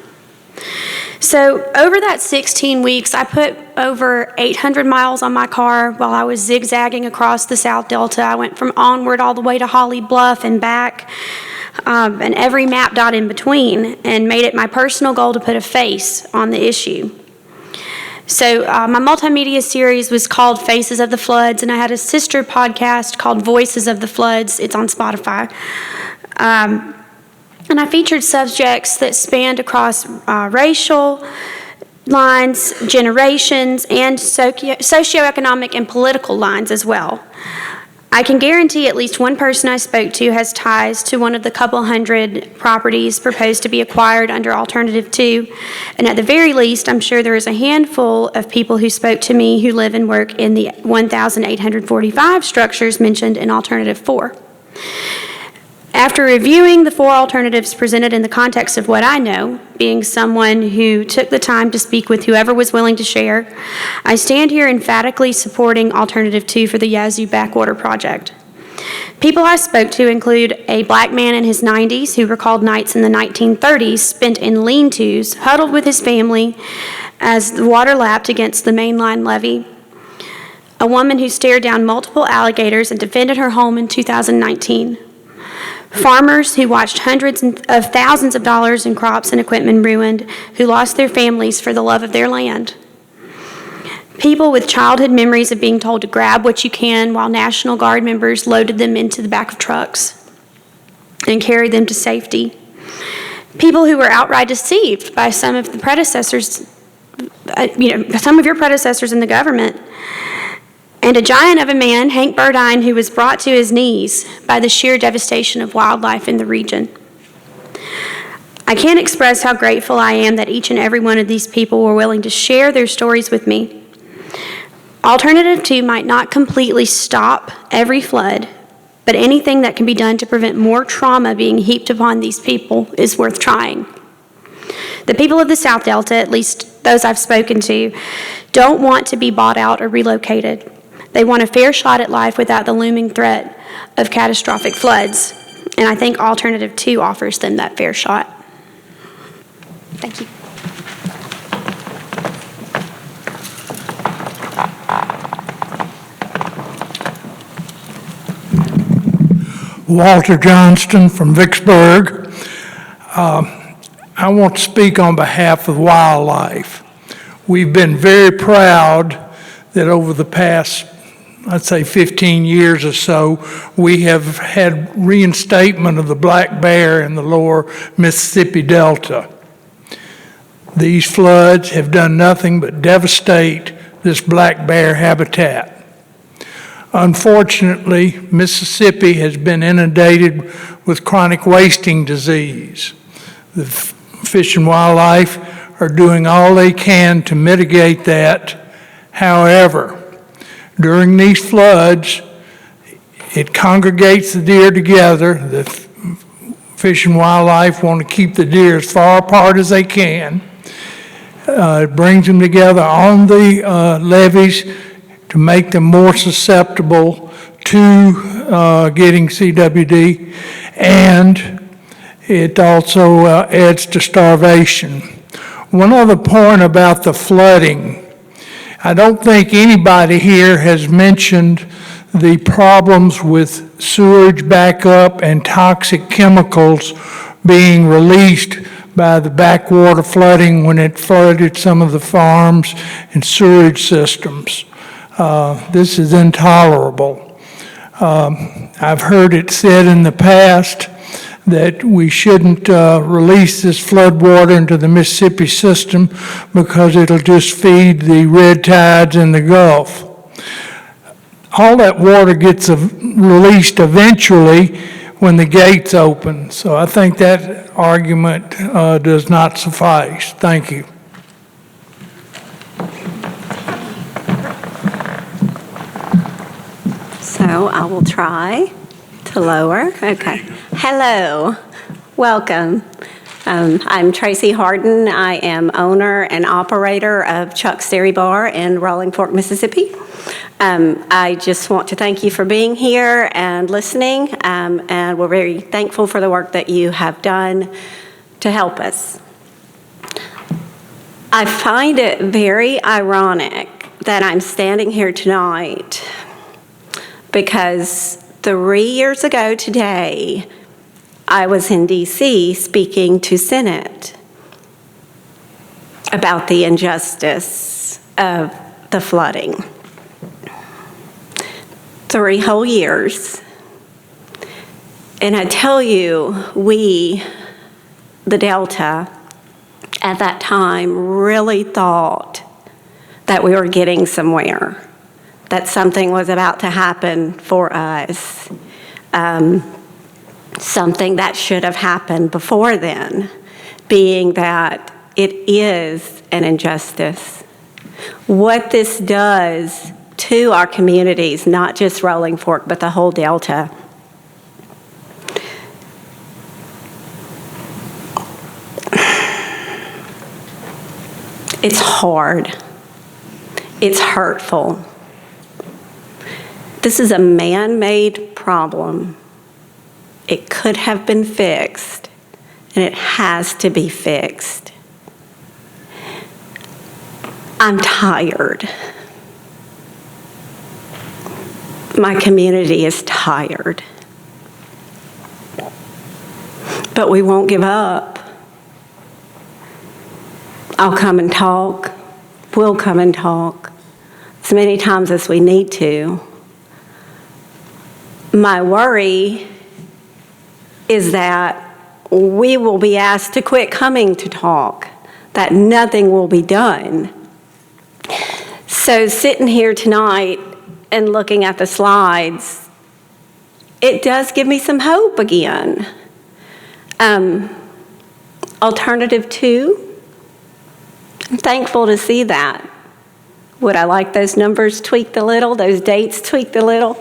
So over that 16 weeks, I put over 800 miles on my car while I was zigzagging across the South Delta. I went from Onward all the way to Holly Bluff and back, and every map dot in between, and made it my personal goal to put a face on the issue. So my multimedia series was called Faces of the Floods, and I had a sister podcast called Voices of the Floods. It's on Spotify. And I featured subjects that spanned across racial lines, generations, and socioeconomic and political lines as well. I can guarantee at least one person I spoke to has ties to one of the couple hundred properties proposed to be acquired under Alternative 2. And at the very least, I'm sure there is a handful of people who spoke to me who live and work in the 1,845 structures mentioned in Alternative 4. After reviewing the 4 alternatives presented in the context of what I know, being someone who took the time to speak with whoever was willing to share, I stand here emphatically supporting Alternative 2 for the Yazoo Backwater project. People I spoke to include a black man in his 90s who recalled nights in the 1930s spent in lean-tos, huddled with his family as the water lapped against the mainline levee. A woman who stared down multiple alligators and defended her home in 2019. Farmers who watched hundreds of thousands of dollars in crops and equipment ruined, who lost their families for the love of their land. People with childhood memories of being told to grab what you can while National Guard members loaded them into the back of trucks and carried them to safety. People who were outright deceived by some of the predecessors, some of your predecessors in the government. And a giant of a man, Hank Burdine, who was brought to his knees by the sheer devastation of wildlife in the region. I can't express how grateful I am that each and every one of these people were willing to share their stories with me. Alternative 2 might not completely stop every flood, but anything that can be done to prevent more trauma being heaped upon these people is worth trying. The people of the South Delta, at least those I've spoken to, don't want to be bought out or relocated. They want a fair shot at life without the looming threat of catastrophic floods. And I think Alternative 2 offers them that fair shot. Thank you. Walter Johnston from Vicksburg. I want to speak on behalf of wildlife. We've been very proud that over the past, I'd say 15 years or so, we have had reinstatement of the black bear in the lower Mississippi Delta. These floods have done nothing but devastate this black bear habitat. Unfortunately, Mississippi has been inundated with chronic wasting disease. The Fish and Wildlife are doing all they can to mitigate that. However, during these floods, it congregates the deer together. The Fish and Wildlife want to keep the deer as far apart as they can. It brings them together on the levees to make them more susceptible to getting CWD, and it also adds to starvation. One other point about the flooding. I don't think anybody here has mentioned the problems with sewage backup and toxic chemicals being released by the backwater flooding when it flooded some of the farms and sewage systems. This is intolerable. I've heard it said in the past that we shouldn't release this flood water into the Mississippi system because it'll just feed the red tides in the Gulf. All that water gets released eventually when the gates open. So I think that argument does not suffice. Thank you. So I will try to lower. Okay. Hello. Welcome. I'm Tracy Harden. I am owner and operator of Chuck's Dairy Bar in Rolling Fork, Mississippi. I just want to thank you for being here and listening, and we're very thankful for the work that you have done to help us. I find it very ironic that I'm standing here tonight because 3 years ago today, I was in D.C. speaking to Senate about the injustice of the flooding. 3 whole years. And I tell you, we, the Delta, at that time really thought that we were getting somewhere, that something was about to happen for us. Something that should have happened before then, being that it is an injustice. What this does to our communities, not just Rolling Fork, but the whole Delta. It's hard. It's hurtful. This is a man-made problem. It could have been fixed, and it has to be fixed. I'm tired. My community is tired. But we won't give up. I'll come and talk. We'll come and talk as many times as we need to. My worry is that we will be asked to quit coming to talk, that nothing will be done. So sitting here tonight and looking at the slides, it does give me some hope again. Alternative 2, I'm thankful to see that. Would I like those numbers tweaked a little, those dates tweaked a little?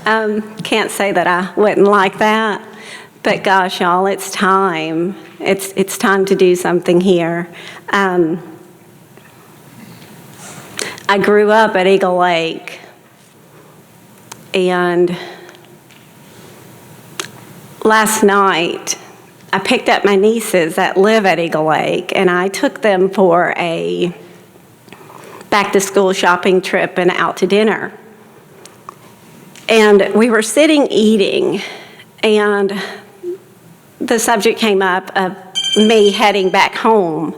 Can't say that I wouldn't like that. But gosh, y'all, it's time. It's time to do something here. I grew up at Eagle Lake, and last night I picked up my nieces that live at Eagle Lake, and I took them for a back-to-school shopping trip and out to dinner. And we were sitting eating, and the subject came up of me heading back home.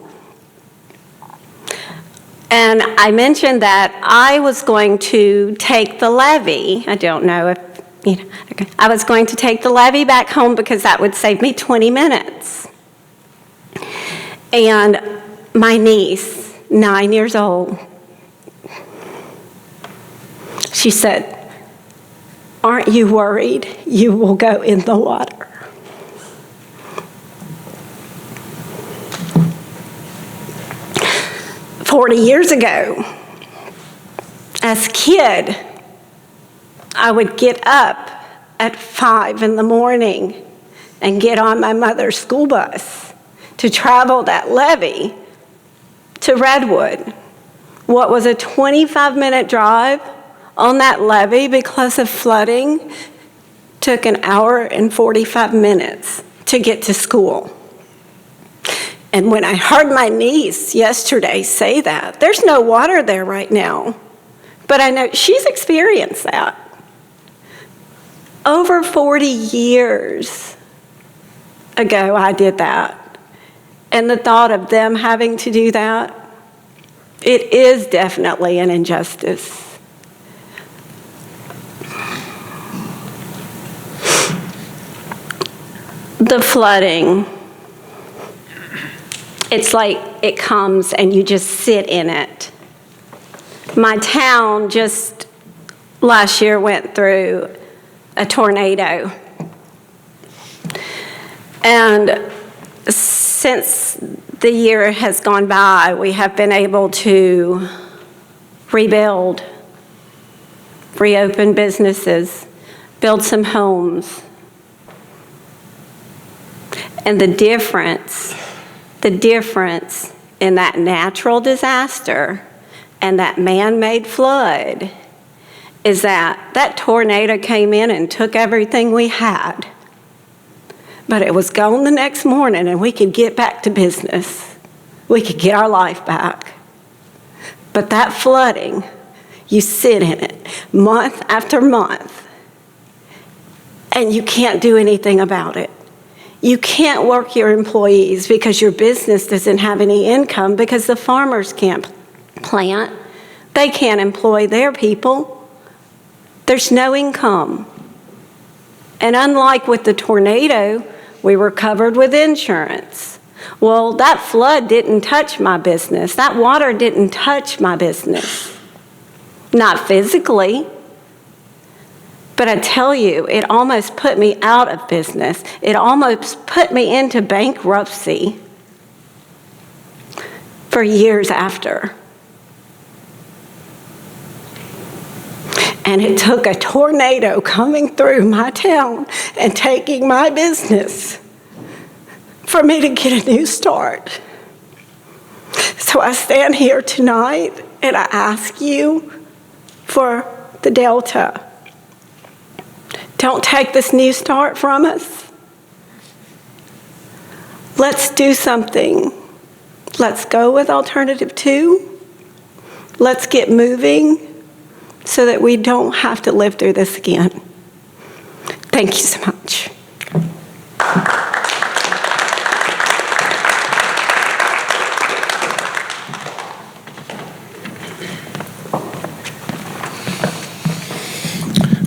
And I mentioned that I was going to take the levee. I don't know if, okay. I was going to take the levee back home because that would save me 20 minutes. And my niece, 9 years old, she said, "Aren't you worried you will go in the water?" "40 years ago, as a kid, I would get up at 5 in the morning and get on my mother's school bus to travel that levee to Redwood. What was a 25-minute drive on that levee because of flooding took an hour and 45 minutes to get to school. And when I heard my niece yesterday say that, there's no water there right now, but I know she's experienced that. Over 40 years ago, I did that. And the thought of them having to do that, it is definitely an injustice. The flooding, it's like it comes and you just sit in it. My town just last year went through a tornado. And since the year has gone by, we have been able to rebuild, reopen businesses, build some homes. And the difference in that natural disaster and that man-made flood is that that tornado came in and took everything we had. But it was gone the next morning and we could get back to business. We could get our life back. But that flooding, you sit in it month after month and you can't do anything about it. You can't work your employees because your business doesn't have any income because the farmers can't plant. They can't employ their people. There's no income. And unlike with the tornado, we were covered with insurance. Well, that flood didn't touch my business. That water didn't touch my business. Not physically. But I tell you, it almost put me out of business. It almost put me into bankruptcy for years after. And it took a tornado coming through my town and taking my business for me to get a new start. So I stand here tonight and I ask you for the Delta. Don't take this new start from us. Let's do something. Let's go with alternative 2. Let's get moving so that we don't have to live through this again. Thank you so much.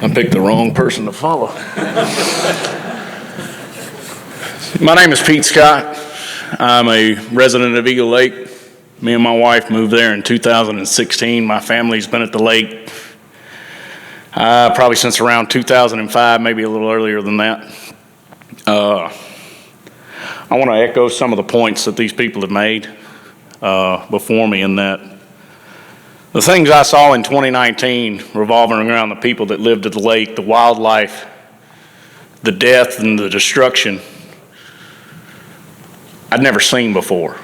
I picked the wrong person to follow. My name is Pete Scott. I'm a resident of Eagle Lake. Me and my wife moved there in 2016. My family's been at the lake probably since around 2005, maybe a little earlier than that. I want to echo some of the points that these people have made before me in that the things I saw in 2019 revolving around the people that lived at the lake, the wildlife, the death and the destruction, I'd never seen before.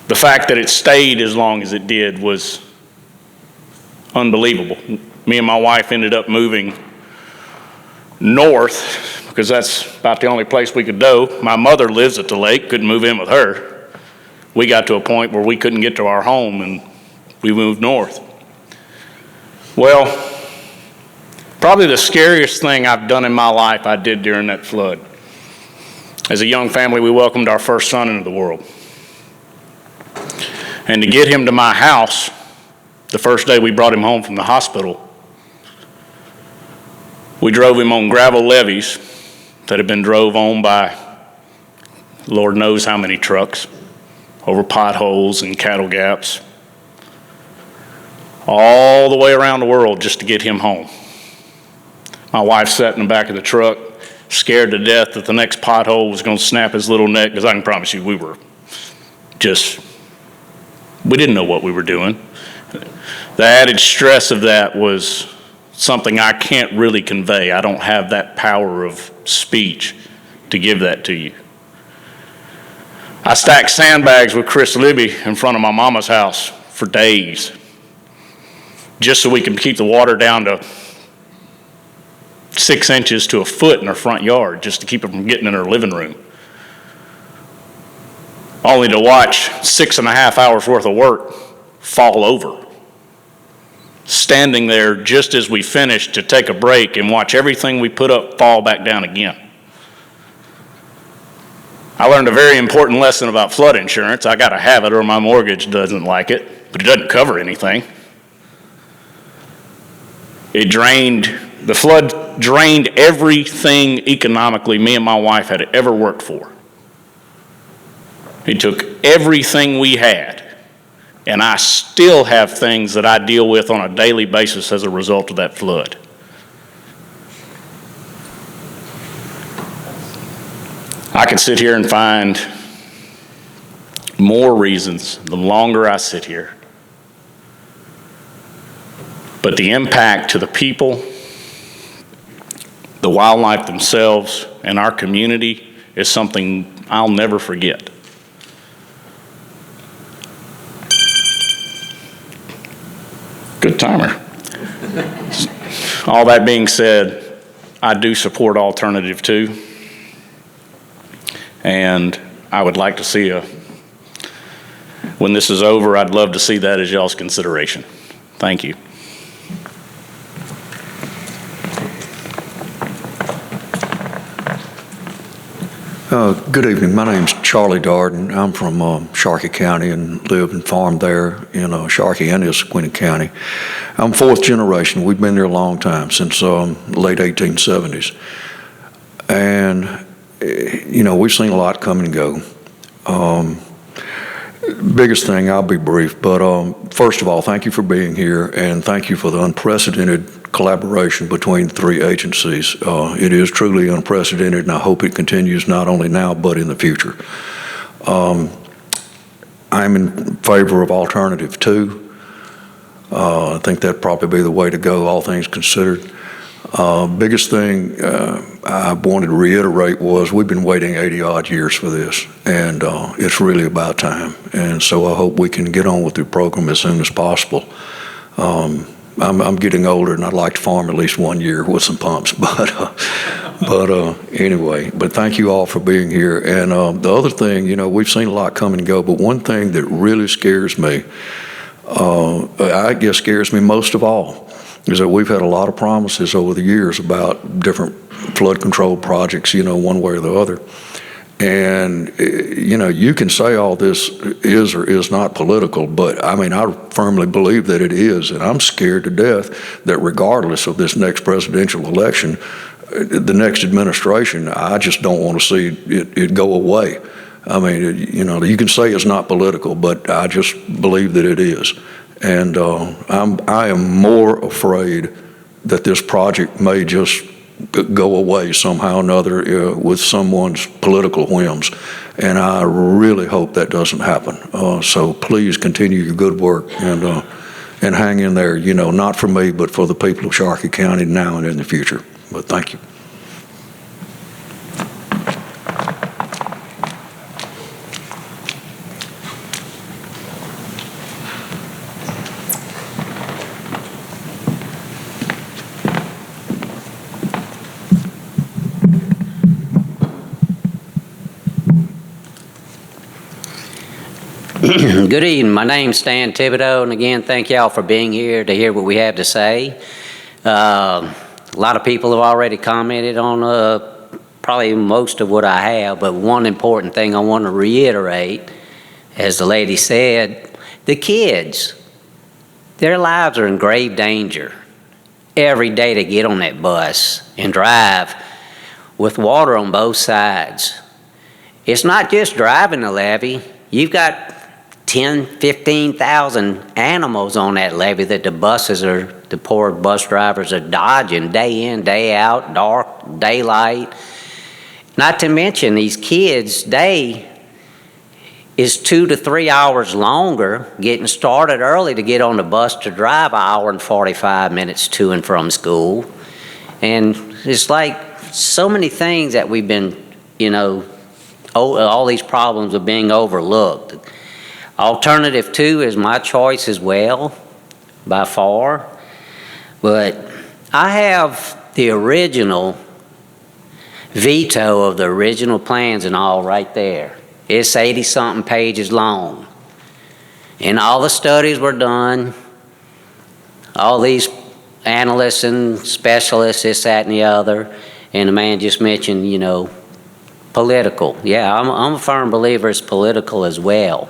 The fact that it stayed as long as it did was unbelievable. Me and my wife ended up moving north because that's about the only place we could go. My mother lives at the lake, couldn't move in with her. We got to a point where we couldn't get to our home and we moved north. Well, probably the scariest thing I've done in my life I did during that flood. As a young family, we welcomed our first son into the world. And to get him to my house, the first day we brought him home from the hospital, we drove him on gravel levees that had been drove on by Lord knows how many trucks, over potholes and cattle gaps, all the way around the world just to get him home. My wife sat in the back of the truck, scared to death that the next pothole was going to snap his little neck, because I can promise you we didn't know what we were doing. The added stress of that was something I can't really convey. I don't have that power of speech to give that to you. I stacked sandbags with Chris Libby in front of my mama's house for days, just so we can keep the water down to 6 inches to a foot in her front yard, just to keep it from getting in her living room. Only to watch 6.5 hours worth of work fall over. Standing there just as we finished to take a break and watch everything we put up fall back down again. I learned a very important lesson about flood insurance. I gotta have it or my mortgage doesn't like it, but it doesn't cover anything. The flood drained everything economically me and my wife had ever worked for. It took everything we had, and I still have things that I deal with on a daily basis as a result of that flood. I could sit here and find more reasons the longer I sit here. But the impact to the people, the wildlife themselves, and our community is something I'll never forget. Good timer. All that being said, I do support Alternative 2. And I would like to see when this is over, I'd love to see that as y'all's consideration. Thank you. Good evening. My name's Charlie Darden. I'm from Sharkey County and live and farm there in Sharkey and Issaquah County. I'm fourth generation. We've been there a long time, since late 1870s. And, we've seen a lot come and go. Biggest thing, I'll be brief, but first of all, thank you for being here, and thank you for the unprecedented collaboration between the three agencies. It is truly unprecedented, and I hope it continues not only now, but in the future. I'm in favor of Alternative 2. I think that'd probably be the way to go, all things considered. Biggest thing I wanted to reiterate was we've been waiting 80-odd years for this, and it's really about time. And so I hope we can get on with the program as soon as possible. I'm getting older, and I'd like to farm at least 1 year with some pumps. But anyway, but thank you all for being here. And the other thing, we've seen a lot come and go, but one thing that really scares me, I guess scares me most of all, is that we've had a lot of promises over the years about different flood control projects, one way or the other. And, you can say all this is or is not political, but I firmly believe that it is. And I'm scared to death that regardless of this next presidential election, the next administration, I just don't want to see it go away. You can say it's not political, but I just believe that it is. And I am more afraid that this project may just go away somehow or another with someone's political whims. And I really hope that doesn't happen. So please continue your good work and hang in there, not for me, but for the people of Sharkey County now and in the future. But thank you. Good evening. My name's Stan Thibodeau, and again, thank y'all for being here to hear what we have to say. A lot of people have already commented on probably most of what I have, but one important thing I want to reiterate, as the lady said, the kids, their lives are in grave danger every day to get on that bus and drive with water on both sides. It's not just driving the levee. You've got 10, 15,000 animals on that levee that the poor bus drivers are dodging day in, day out, dark, daylight. Not to mention these kids' day is 2 to 3 hours longer, getting started early to get on the bus to drive an hour and 45 minutes to and from school. And it's like so many things that we've been, all these problems are being overlooked. Alternative 2 is my choice as well, by far. But I have the original veto of the original plans and all right there. It's 80-something pages long. And all the studies were done, all these analysts and specialists, this, that, and the other. And the man just mentioned, political. Yeah, I'm a firm believer it's political as well.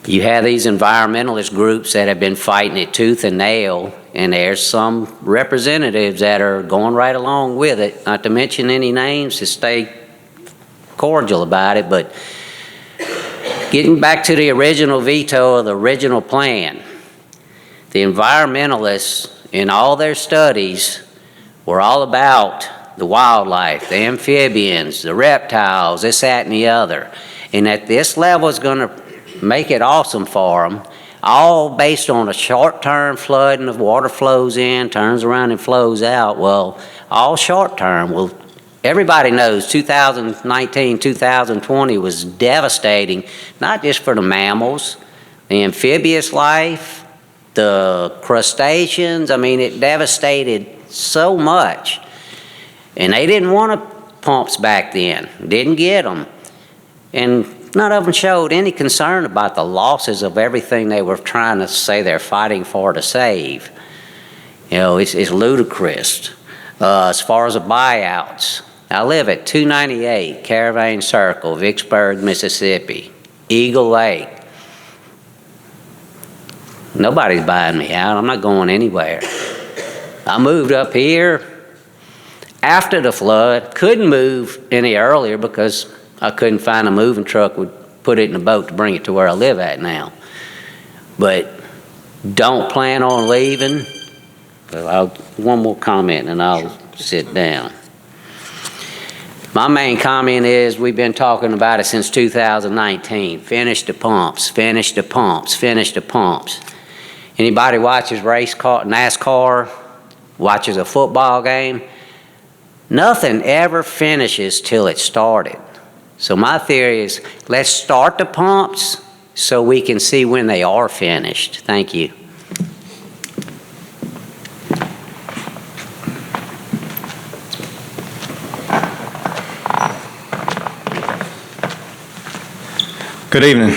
You have these environmentalist groups that have been fighting it tooth and nail, and there's some representatives that are going right along with it, not to mention any names to stay cordial about it, but getting back to the original veto of the original plan, the environmentalists in all their studies were all about the wildlife, the amphibians, the reptiles, this, that, and the other, and that this level is going to make it awesome for them, all based on a short-term flood and the water flows in, turns around and flows out. Well, all short-term. Well, everybody knows 2019, 2020 was devastating, not just for the mammals, the amphibious life, the crustaceans. I mean, it devastated so much. And they didn't want pumps back then, didn't get them. And none of them showed any concern about the losses of everything they were trying to say they're fighting for to save. It's ludicrous. As far as the buyouts, I live at 298 Caravan Circle, Vicksburg, Mississippi, Eagle Lake. Nobody's buying me out. I'm not going anywhere. I moved up here after the flood, couldn't move any earlier because I couldn't find a moving truck would put it in a boat to bring it to where I live at now. But don't plan on leaving. Well, one more comment and I'll sit down. My main comment is we've been talking about it since 2019. Finish the pumps, finish the pumps, finish the pumps. Anybody watches race car, NASCAR, watches a football game, nothing ever finishes till it's started. So my theory is let's start the pumps so we can see when they are finished. Thank you. Good evening.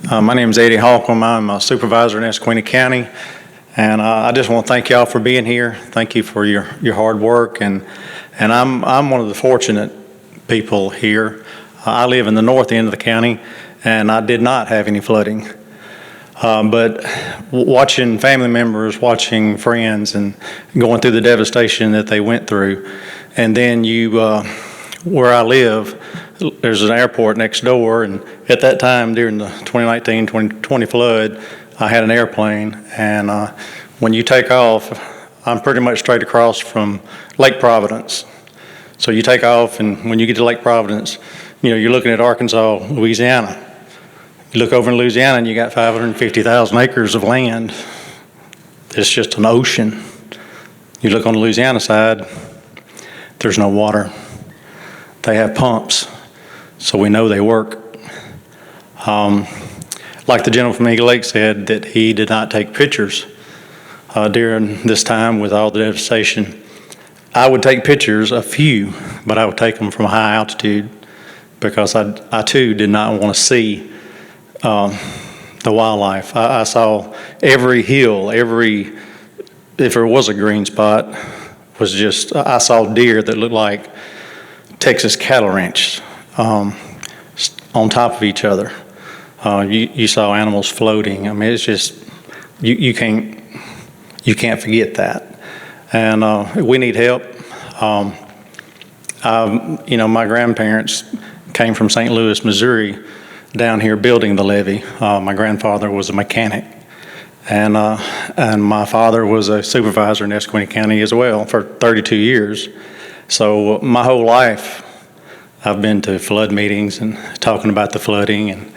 My name is Eddie Holcomb. I'm a supervisor in Esquina County, and I just want to thank y'all for being here. Thank you for your hard work, and I'm one of the fortunate people here. I live in the north end of the county, and I did not have any flooding. But watching family members, watching friends, and going through the devastation that they went through, and then where I live, there's an airport next door, and at that time during the 2019-2020 flood, I had an airplane, and when you take off, I'm pretty much straight across from Lake Providence. So you take off, and when you get to Lake Providence, you're looking at Arkansas, Louisiana. You look over in Louisiana, and you got 550,000 acres of land. It's just an ocean. You look on the Louisiana side, there's no water. They have pumps, so we know they work. Like the gentleman from Eagle Lake said, that he did not take pictures during this time with all the devastation. I would take pictures, a few, but I would take them from a high altitude because I too did not want to see the wildlife. I saw every hill, if there was a green spot, I saw deer that looked like Texas cattle ranch on top of each other. You saw animals floating. I mean, it's just, you can't forget that. And we need help. My grandparents came from St. Louis, Missouri, down here building the levee. My grandfather was a mechanic, and my father was a supervisor in Esquina County as well for 32 years. So my whole life, I've been to flood meetings and talking about the flooding,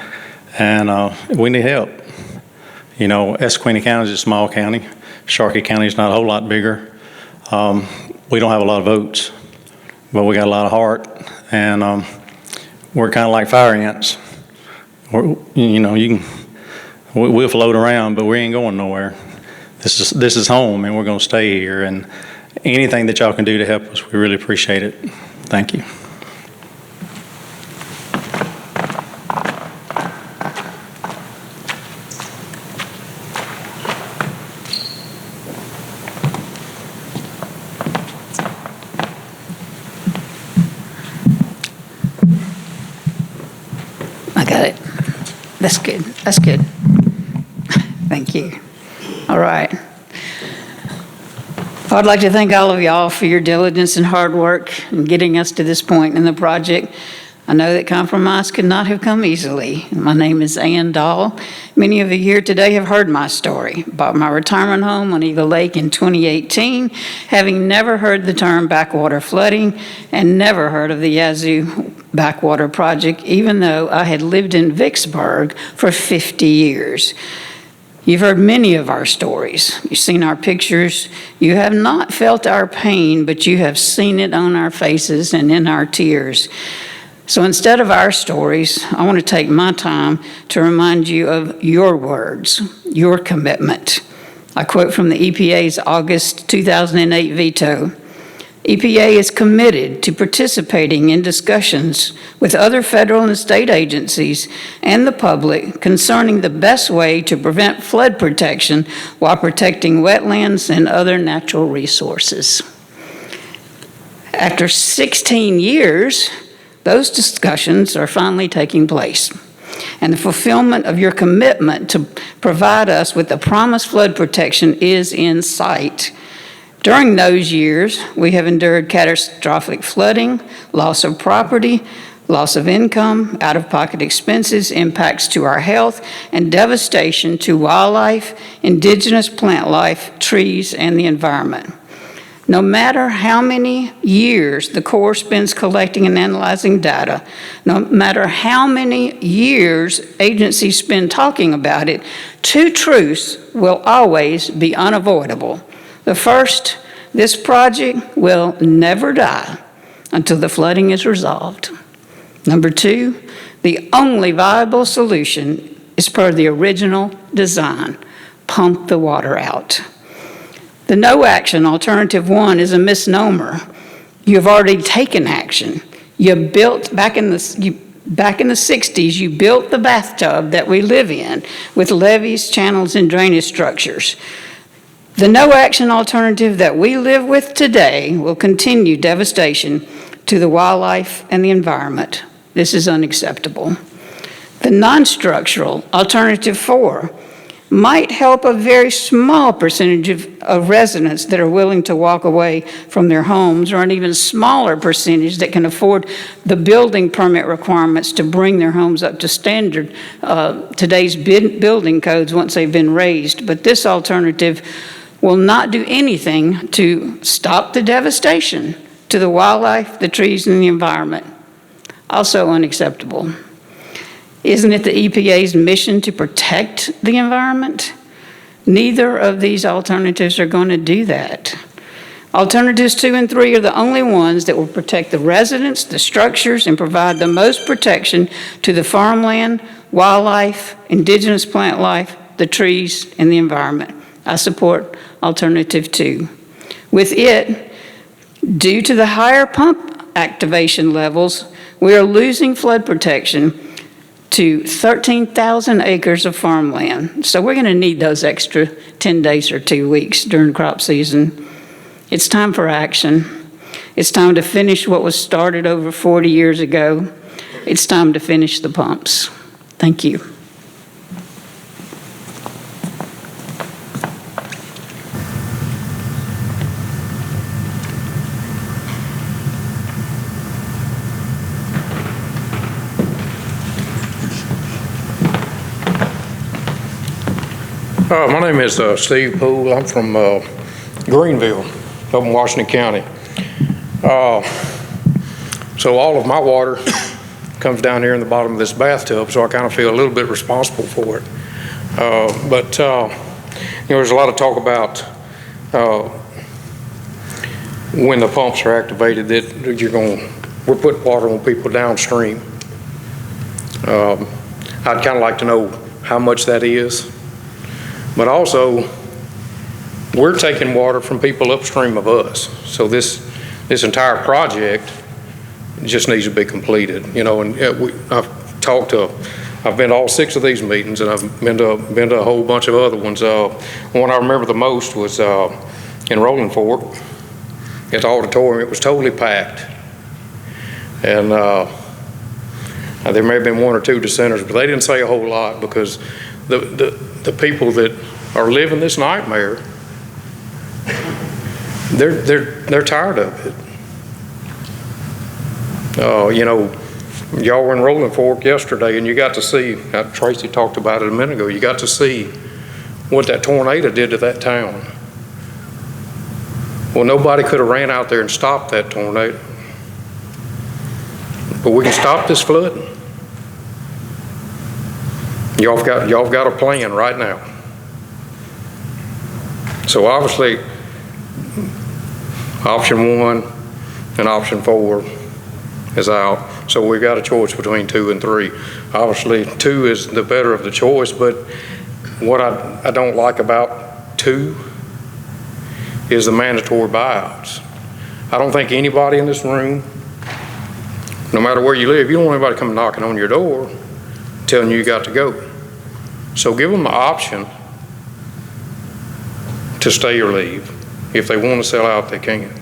and we need help. You know, Esquina County is a small county. Sharkey County is not a whole lot bigger. We don't have a lot of votes, but we got a lot of heart, and we're kind of like fire ants. We'll float around, but we ain't going nowhere. This is home, and we're going to stay here. And anything that y'all can do to help us, we really appreciate it. Thank you. I got it. That's good. That's good. Thank you. All right. I'd like to thank all of y'all for your diligence and hard work in getting us to this point in the project. I know that compromise could not have come easily. My name is Ann Dahl. Many of you here today have heard my story. Bought my retirement home on Eagle Lake in 2018, having never heard the term backwater flooding and never heard of the Yazoo Backwater project, even though I had lived in Vicksburg for 50 years. You've heard many of our stories. You've seen our pictures. You have not felt our pain, but you have seen it on our faces and in our tears. So instead of our stories, I want to take my time to remind you of your words, your commitment. I quote from the EPA's August 2008 veto. EPA is committed to participating in discussions with other federal and state agencies and the public concerning the best way to prevent flood protection while protecting wetlands and other natural resources. After 16 years, those discussions are finally taking place, and the fulfillment of your commitment to provide us with the promised flood protection is in sight. During those years, we have endured catastrophic flooding, loss of property, loss of income, out-of-pocket expenses, impacts to our health, and devastation to wildlife, indigenous plant life, trees, and the environment. No matter how many years the Corps spends collecting and analyzing data, no matter how many years agencies spend talking about it, two truths will always be unavoidable. The first, this project will never die until the flooding is resolved. Number two, the only viable solution is per the original design: pump the water out. The no action, alternative one, is a misnomer. You've already taken action. You built, back in the 60s, you built the bathtub that we live in with levees, channels, and drainage structures. The no action alternative that we live with today will continue devastation to the wildlife and the environment. This is unacceptable. The non-structural alternative 4 might help a very small percentage of residents that are willing to walk away from their homes, or an even smaller percentage that can afford the building permit requirements to bring their homes up to standard, today's building codes once they've been raised. But this alternative will not do anything to stop the devastation to the wildlife, the trees, and the environment. Also unacceptable. Isn't it the EPA's mission to protect the environment? Neither of these alternatives are going to do that. Alternatives 2 and 3 are the only ones that will protect the residents, the structures, and provide the most protection to the farmland, wildlife, indigenous plant life, the trees, and the environment. I support alternative 2. With it, due to the higher pump activation levels, we are losing flood protection to 13,000 acres of farmland. So we're going to need those extra 10 days or 2 weeks during crop season. It's time for action. It's time to finish what was started over 40 years ago. It's time to finish the pumps. Thank you. My name is Steve Poole. I'm from Greenville, up in Washington County. So all of my water comes down here in the bottom of this bathtub, so I kind of feel a little bit responsible for it. But there's a lot of talk about when the pumps are activated that we're putting water on people downstream. I'd kind of like to know how much that is. But also, we're taking water from people upstream of us. So this entire project just needs to be completed. And I've been to all 6 of these meetings, and I've been to a whole bunch of other ones. One I remember the most was in Rolling Fork at the auditorium. It was totally packed. And there may have been 1 or 2 dissenters, but they didn't say a whole lot because the people that are living this nightmare, they're tired of it. Y'all were in Rolling Fork yesterday, and you got to see, Tracy talked about it a minute ago, you got to see what that tornado did to that town. Well, nobody could have ran out there and stopped that tornado. But we can stop this flooding. Y'all got a plan right now. So obviously, option 1 and option 4 is out. So we've got a choice between 2 and 3. Obviously, 2 is the better of the choice, but what I don't like about 2 is the mandatory buyouts. I don't think anybody in this room, no matter where you live, you don't want anybody coming knocking on your door telling you got to go. So give them the option to stay or leave. If they want to sell out, they can.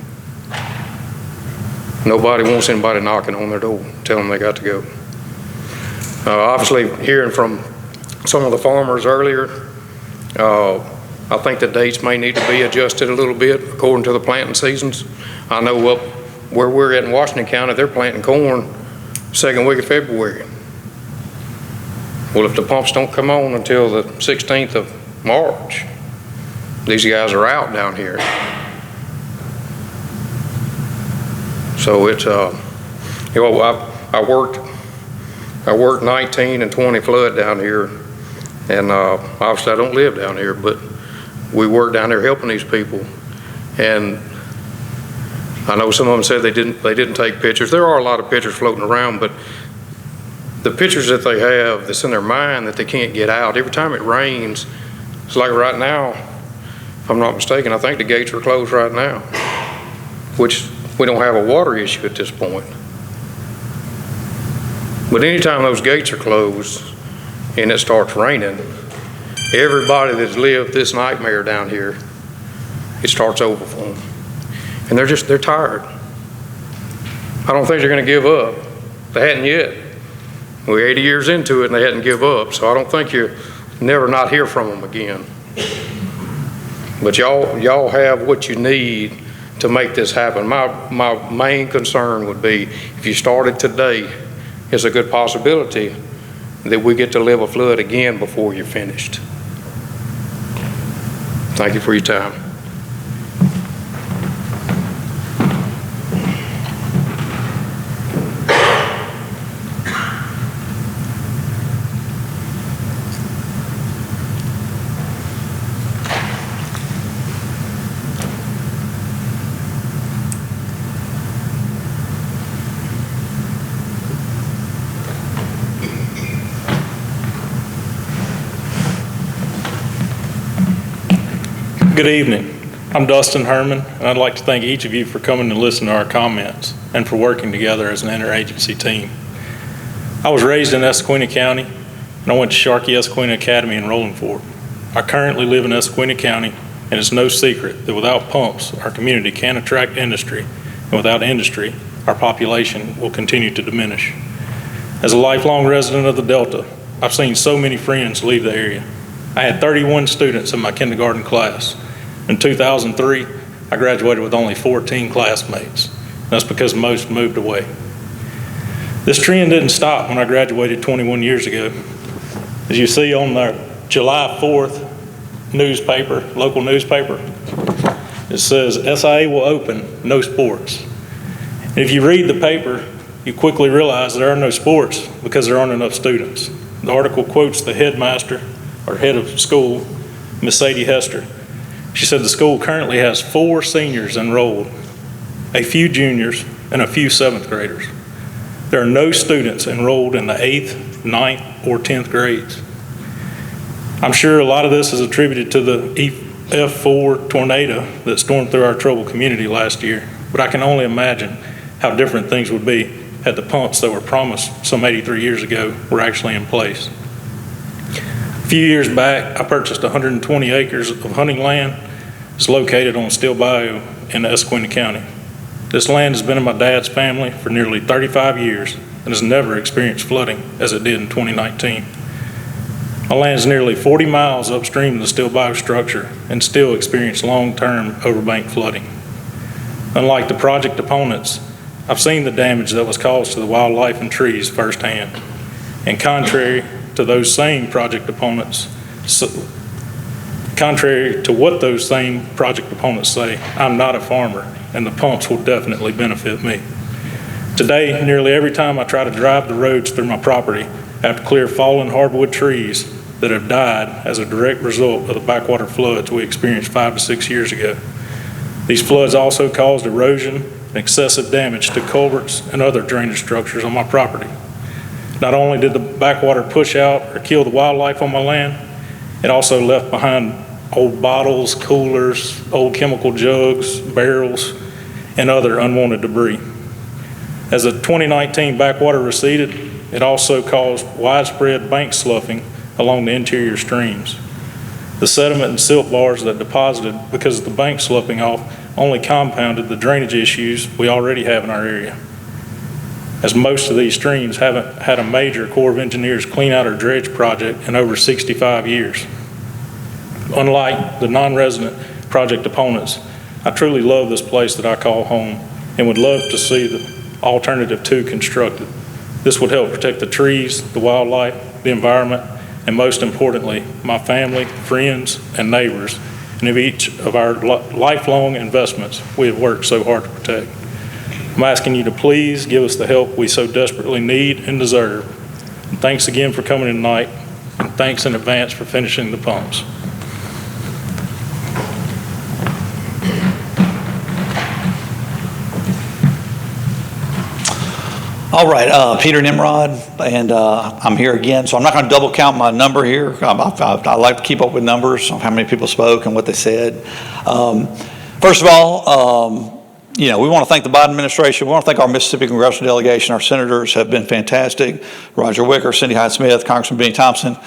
Nobody wants anybody knocking on their door telling them they got to go. Obviously, hearing from some of the farmers earlier, I think the dates may need to be adjusted a little bit according to the planting seasons. I know up where we're at in Washington County, they're planting corn 2nd week of February. Well, if the pumps don't come on until the 16th of March, these guys are out down here. So it's, I worked 19 and 20 flood down here, and obviously I don't live down here, but we work down there helping these people. And I know some of them said they didn't take pictures. There are a lot of pictures floating around, but the pictures that they have that's in their mind that they can't get out, every time it rains, it's like right now, if I'm not mistaken, I think the gates are closed right now, which we don't have a water issue at this point. But anytime those gates are closed and it starts raining, everybody that's lived this nightmare down here, it starts over for them. And they're tired. I don't think they're going to give up. They hadn't yet. We're 80 years into it and they hadn't give up, so I don't think you never not hear from them again. But y'all have what you need to make this happen. My main concern would be if you started today, it's a good possibility that we get to live a flood again before you're finished. Thank you for your time. Good evening. I'm Dustin Herman, and I'd like to thank each of you for coming to listen to our comments and for working together as an interagency team. I was raised in Essequibo County, and I went to Sharkey Essequibo Academy in Rolling Fork. I currently live in Essequibo County, and it's no secret that without pumps, our community can't attract industry, and without industry, our population will continue to diminish. As a lifelong resident of the Delta, I've seen so many friends leave the area. I had 31 students in my kindergarten class. In 2003, I graduated with only 14 classmates. That's because most moved away. This trend didn't stop when I graduated 21 years ago. As you see on the July 4th newspaper, local newspaper. It says, SIA will open, no sports. And if you read the paper, you quickly realize there are no sports because there aren't enough students. The article quotes the headmaster, or head of school, Miss Sadie Hester. She said the school currently has 4 seniors enrolled, a few juniors, and a few 7th graders. There are no students enrolled in the 8th, 9th, or 10th grades. I'm sure a lot of this is attributed to the F4 tornado that stormed through our troubled community last year, but I can only imagine how different things would be had the pumps that were promised some 83 years ago were actually in place. A few years back, I purchased 120 acres of hunting land. It's located on Steel Bayou in Essequibo County. This land has been in my dad's family for nearly 35 years and has never experienced flooding as it did in 2019. My land is nearly 40 miles upstream of the Steel Bayou structure and still experienced long-term overbank flooding. Unlike the project opponents, I've seen the damage that was caused to the wildlife and trees firsthand. And contrary to those same project opponents, contrary to what those same project opponents say, I'm not a farmer, and the pumps will definitely benefit me. Today, nearly every time I try to drive the roads through my property, I have to clear fallen hardwood trees that have died as a direct result of the backwater floods we experienced 5 to 6 years ago. These floods also caused erosion and excessive damage to culverts and other drainage structures on my property. Not only did the backwater push out or kill the wildlife on my land, it also left behind old bottles, coolers, old chemical jugs, barrels, and other unwanted debris. As the 2019 backwater receded, it also caused widespread bank sloughing along the interior streams. The sediment and silt bars that deposited because of the bank sloughing off only compounded the drainage issues we already have in our area, as most of these streams haven't had a major Corps of Engineers clean out or dredge project in over 65 years. Unlike the non-resident project opponents, I truly love this place that I call home and would love to see the alternative 2 constructed. This would help protect the trees, the wildlife, the environment, and most importantly, my family, friends, and neighbors, and of each of our lifelong investments we have worked so hard to protect. I'm asking you to please give us the help we so desperately need and deserve. And thanks again for coming tonight, and thanks in advance for finishing the pumps. All right, Peter Nimrod, and I'm here again. So I'm not going to double count my number here. I like to keep up with numbers of how many people spoke and what they said. First of all, we want to thank the Biden administration. We want to thank our Mississippi congressional delegation. Our senators have been fantastic. Roger Wicker, Cindy Hyde-Smith, Congressman Benny Thompson,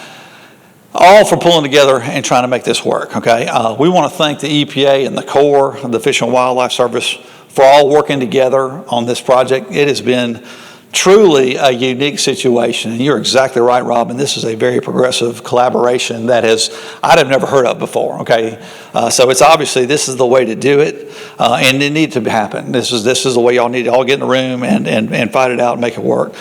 all for pulling together and trying to make this work, okay? We want to thank the EPA and the Corps, the Fish and Wildlife Service, for all working together on this project. It has been truly a unique situation, and you're exactly right, Robin. This is a very progressive collaboration that I'd have never heard of before, okay? So it's obviously, this is the way to do it, and it needs to happen. This is the way y'all need to all get in the room and fight it out and make it work.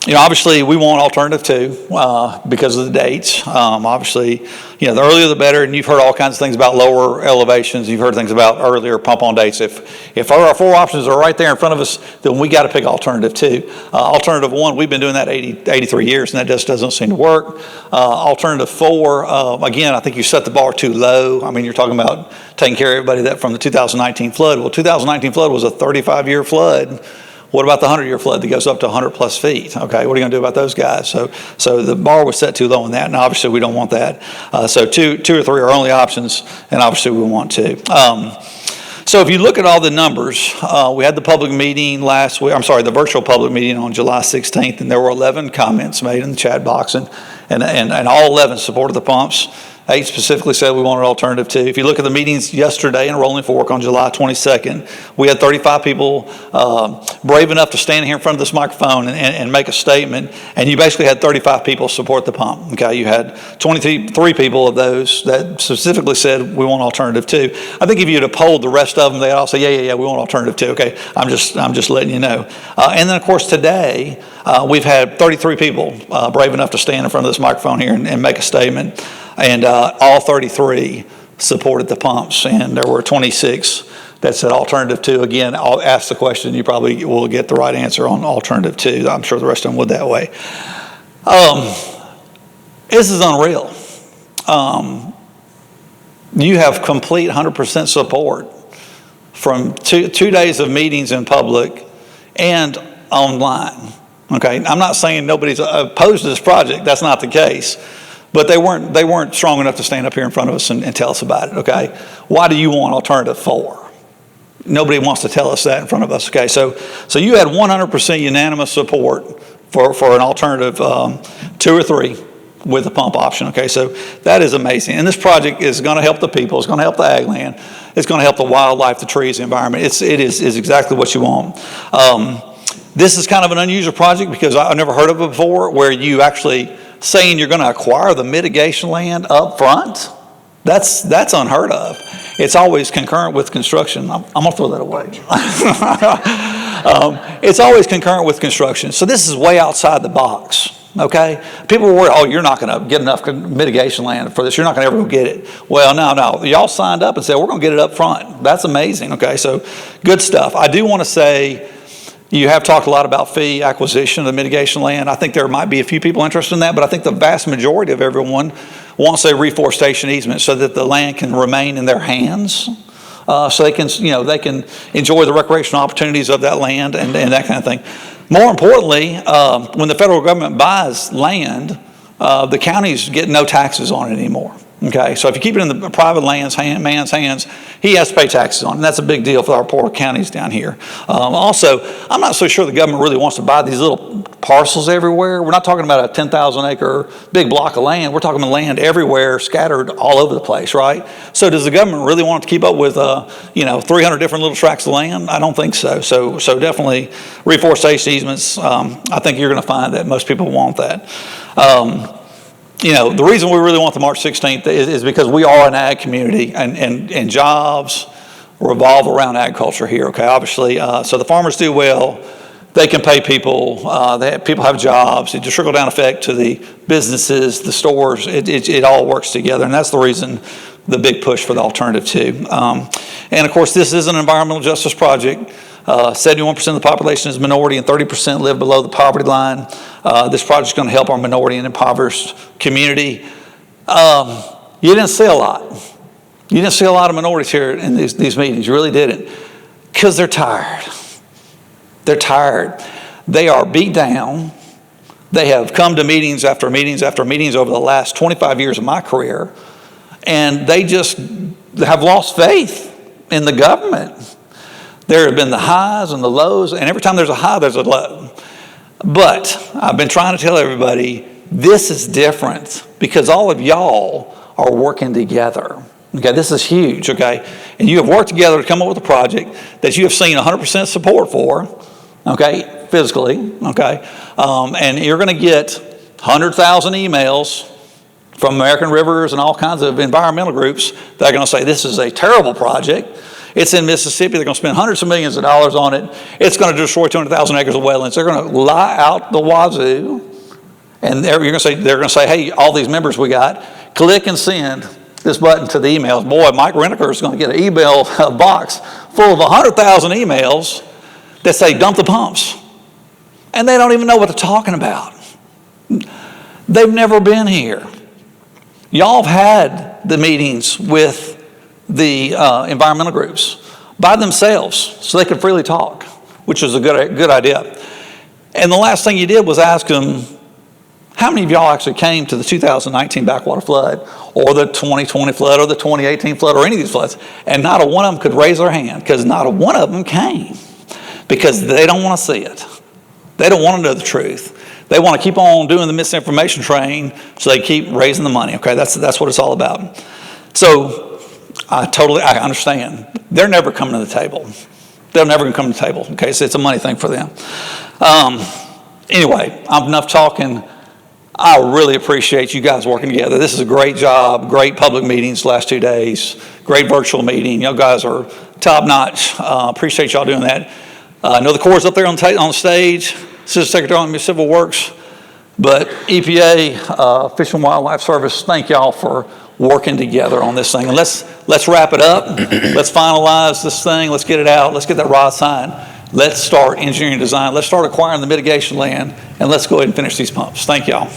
Obviously, we want alternative 2 because of the dates. Obviously, the earlier the better, and you've heard all kinds of things about lower elevations. You've heard things about earlier pump-on dates. If our 4 options are right there in front of us, then we got to pick alternative 2. Alternative 1, we've been doing that 83 years, and that just doesn't seem to work. Alternative 4, again, I think you set the bar too low. I mean, you're talking about taking care of everybody that from the 2019 flood. Well, 2019 flood was a 35-year flood. What about the 100-year flood that goes up to 100 plus feet? Okay, what are you going to do about those guys? So the bar was set too low on that, and obviously we don't want that. So two or three are only options, and obviously we want 2. So if you look at all the numbers, we had the public meeting last week. I'm sorry, the virtual public meeting on July 16th, and there were 11 comments made in the chat box, and all 11 supported the pumps. 8 specifically said we wanted alternative 2. If you look at the meetings yesterday in Rolling Fork on July 22nd, we had 35 people brave enough to stand here in front of this microphone and make a statement, and you basically had 35 people support the pump. Okay, you had 23 people of those that specifically said we want alternative 2. I think if you'd have polled the rest of them, they'd all say, yeah, we want alternative 2. Okay, I'm just letting you know. And then of course today, we've had 33 people brave enough to stand in front of this microphone here and make a statement. And all 33 supported the pumps, and there were 26 that said alternative 2. Again, I'll ask the question, you probably will get the right answer on alternative 2. I'm sure the rest of them would that way. This is unreal. You have complete 100% support from two days of meetings in public and online. Okay, I'm not saying nobody's opposed to this project. That's not the case. But they weren't strong enough to stand up here in front of us and tell us about it. Okay, why do you want alternative 4? Nobody wants to tell us that in front of us. Okay, so you had 100% unanimous support for an alternative 2 or 3 with the pump option. Okay, so that is amazing. And this project is going to help the people. It's going to help the ag land. It's going to help the wildlife, the trees, the environment. It is exactly what you want. This is kind of an unusual project because I've never heard of it before, where you actually saying you're going to acquire the mitigation land up front. That's unheard of. It's always concurrent with construction. I'm going to throw that away. It's always concurrent with construction. So this is way outside the box. Okay? People were worried, oh, you're not going to get enough mitigation land for this. You're not going to ever go get it. Well, no. Y'all signed up and said, we're going to get it up front. That's amazing. Okay? So good stuff. I do want to say, you have talked a lot about fee acquisition of the mitigation land. I think there might be a few people interested in that, but I think the vast majority of everyone wants a reforestation easement so that the land can remain in their hands, so they can enjoy the recreational opportunities of that land and that kind of thing. More importantly, when the federal government buys land, the counties get no taxes on it anymore. Okay, so if you keep it in the private man's hands, he has to pay taxes on it, and that's a big deal for our poor counties down here. Also, I'm not so sure the government really wants to buy these little parcels everywhere. We're not talking about a 10,000 acre big block of land. We're talking about land everywhere, scattered all over the place, right? So does the government really want to keep up with 300 different little tracts of land? I don't think so. So definitely reforestation easements. I think you're going to find that most people want that. The reason we really want the March 16th is because we are an ag community, and jobs revolve around agriculture here, okay, obviously. So the farmers do well, they can pay people, people have jobs, it's a trickle-down effect to the businesses, the stores, it all works together, and that's the reason the big push for the alternative 2. And of course, this is an environmental justice project. 71% of the population is minority and 30% live below the poverty line. This project is going to help our minority and impoverished community. You didn't see a lot. You didn't see a lot of minorities here in these meetings. You really didn't. Because they're tired. They're tired. They are beat down. They have come to meetings after meetings after meetings over the last 25 years of my career, and they just have lost faith in the government. There have been the highs and the lows, and every time there's a high, there's a low. But I've been trying to tell everybody, this is different because all of y'all are working together. Okay, this is huge, okay? And you have worked together to come up with a project that you have seen 100% support for, okay, physically, okay? And you're going to get 100,000 emails from American Rivers and all kinds of environmental groups that are going to say this is a terrible project. It's in Mississippi. They're going to spend hundreds of millions of dollars on it. It's going to destroy 200,000 acres of wetlands. They're going to lie out the wazoo, and they're going to say, hey, all these members we got, click and send this button to the emails. Boy, Mike Reniker is going to get an email box full of 100,000 emails that say dump the pumps, and they don't even know what they're talking about. They've never been here. Y'all have had the meetings with the environmental groups by themselves so they could freely talk, which is a good idea. And the last thing you did was ask them, how many of y'all actually came to the 2019 Backwater flood or the 2020 flood or the 2018 flood or any of these floods? And not a one of them could raise their hand because not a one of them came because they don't want to see it. They don't want to know the truth. They want to keep on doing the misinformation train so they keep raising the money. Okay, that's what it's all about. So I understand. They're never coming to the table. They're never going to come to the table. Okay, so it's a money thing for them. Anyway, I'm enough talking. I really appreciate you guys working together. This is a great job, great public meetings the last 2 days, great virtual meeting. Y'all guys are top notch. Appreciate y'all doing that. I know the Corps is up there on the stage. Assistant Secretary on Civil Works. But EPA, Fish and Wildlife Service, thank y'all for working together on this thing. And let's wrap it up. Let's finalize this thing. Let's get it out. Let's get that rod signed. Let's start engineering design. Let's start acquiring the mitigation land, and let's go ahead and finish these pumps. Thank y'all.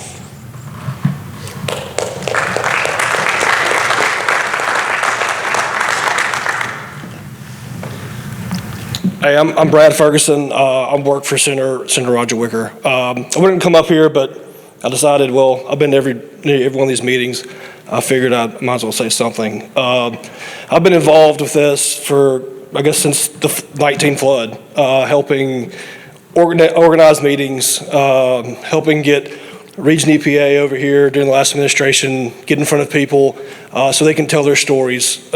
Hey, I'm Brad Ferguson. I work for Senator Roger Wicker. I wouldn't come up here, but I decided, well, I've been to every one of these meetings. I figured I might as well say something. I've been involved with this for, I guess, since the 19 flood, helping organize meetings, helping get Region EPA over here during the last administration, get in front of people so they can tell their stories.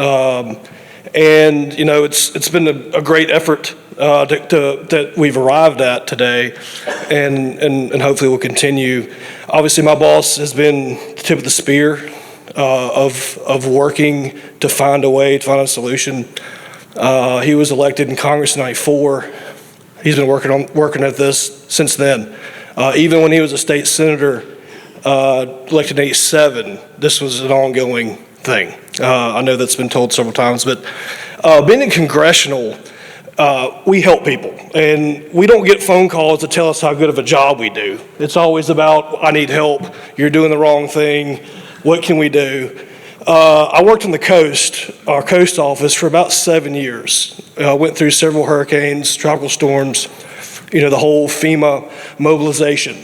And you know, it's been a great effort that we've arrived at today, and hopefully will continue. Obviously, my boss has been the tip of the spear of working to find a way, to find a solution. He was elected in Congress in '94. He's been working at this since then. Even when he was a state senator, elected in '87, this was an ongoing thing. I know that's been told several times, but being in congressional, we help people, and we don't get phone calls to tell us how good of a job we do. It's always about, I need help, you're doing the wrong thing, what can we do? I worked on the coast, our coast office, for about 7 years. Went through several hurricanes, tropical storms, you know, the whole FEMA mobilization.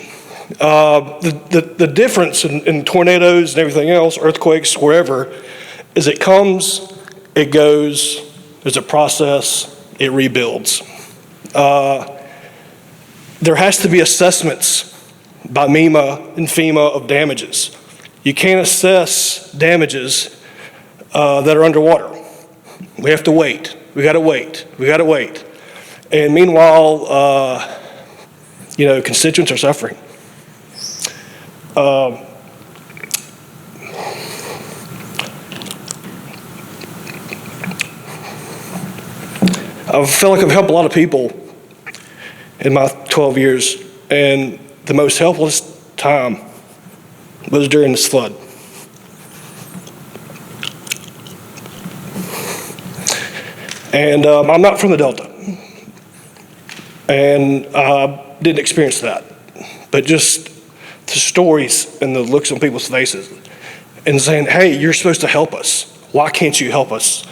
The difference in tornadoes and everything else, earthquakes, wherever, is it comes, it goes, there's a process, it rebuilds. There has to be assessments by MEMA and FEMA of damages. You can't assess damages that are underwater. We have to wait. We got to wait. We got to wait. And meanwhile, you know, constituents are suffering. I feel like I've helped a lot of people in my 12 years, and the most helpless time was during this flood. And I'm not from the Delta, and I didn't experience that, but just the stories and the looks on people's faces and saying, hey, you're supposed to help us. Why can't you help us?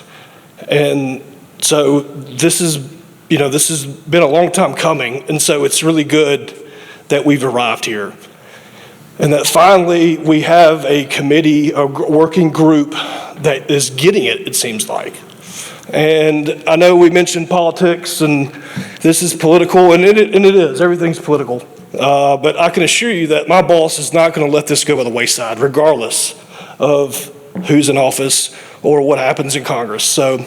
And so this has been a long time coming, and so it's really good that we've arrived here. And that finally we have a committee, a working group that is getting it, it seems like. And I know we mentioned politics, and this is political, and it is, everything's political. But I can assure you that my boss is not going to let this go by the wayside, regardless of who's in office or what happens in Congress. So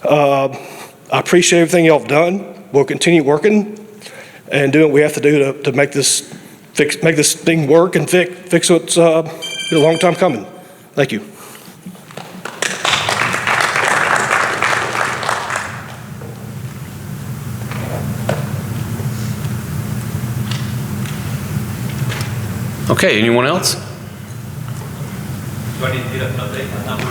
I appreciate everything y'all have done. We'll continue working and doing what we have to do to make this thing work and fix what's been a long time coming. Thank you. Okay, anyone else? Do I need to get up and update my number?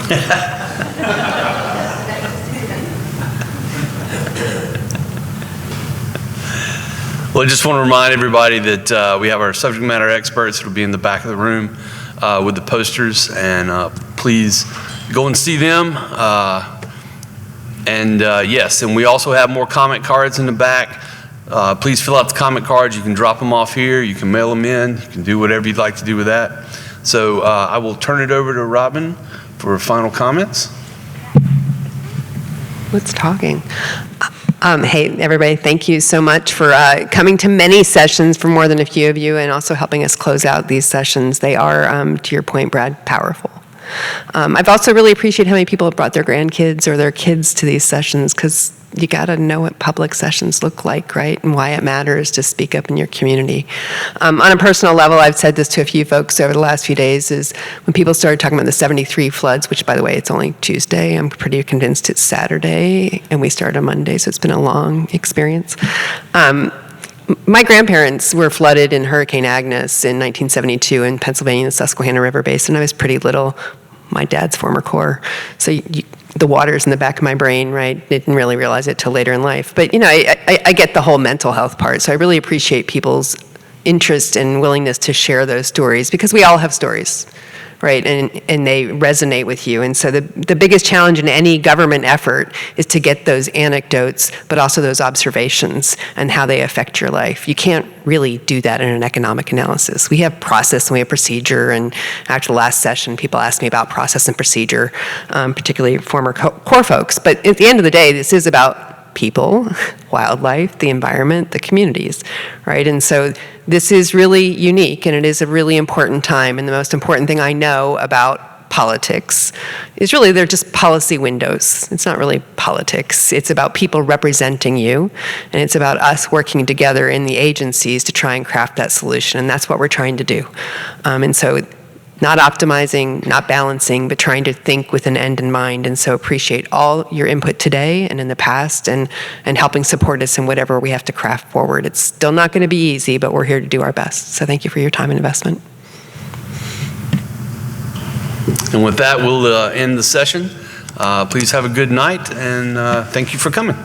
Well, I just want to remind everybody that we have our subject matter experts that will be in the back of the room with the posters, and please go and see them. Yes, and we also have more comment cards in the back. Please fill out the comment cards. You can drop them off here. You can mail them in. You can do whatever you'd like to do with that. So I will turn it over to Robin for final comments. What's talking? Hey, everybody, thank you so much for coming to many sessions, for more than a few of you, and also helping us close out these sessions. They are, to your point, Brad, powerful. I've also really appreciated how many people have brought their grandkids or their kids to these sessions, because you got to know what public sessions look like, right? And why it matters to speak up in your community. On a personal level, I've said this to a few folks over the last few days, is when people started talking about the 73 floods, which, by the way, it's only Tuesday. I'm pretty convinced it's Saturday, and we started on Monday, so it's been a long experience. My grandparents were flooded in Hurricane Agnes in 1972 in Pennsylvania, the Susquehanna River Basin. I was pretty little. My dad's former Corps. So the water's in the back of my brain, right? Didn't really realize it till later in life. But, I get the whole mental health part. So I really appreciate people's interest and willingness to share those stories, because we all have stories, right? And they resonate with you. And so the biggest challenge in any government effort is to get those anecdotes, but also those observations and how they affect your life. You can't really do that in an economic analysis. We have process and we have procedure. And after the last session, people asked me about process and procedure, particularly former Corps folks. But at the end of the day, this is about people, wildlife, the environment, the communities, right? And so this is really unique, and it is a really important time. And the most important thing I know about politics is really they're just policy windows. It's not really politics. It's about people representing you, and it's about us working together in the agencies to try and craft that solution, and that's what we're trying to do. And so not optimizing, not balancing, but trying to think with an end in mind. And so appreciate all your input today and in the past, and helping support us in whatever we have to craft forward. It's still not going to be easy, but we're here to do our best. So thank you for your time and investment. And with that, we'll end the session. Please have a good night, and thank you for coming.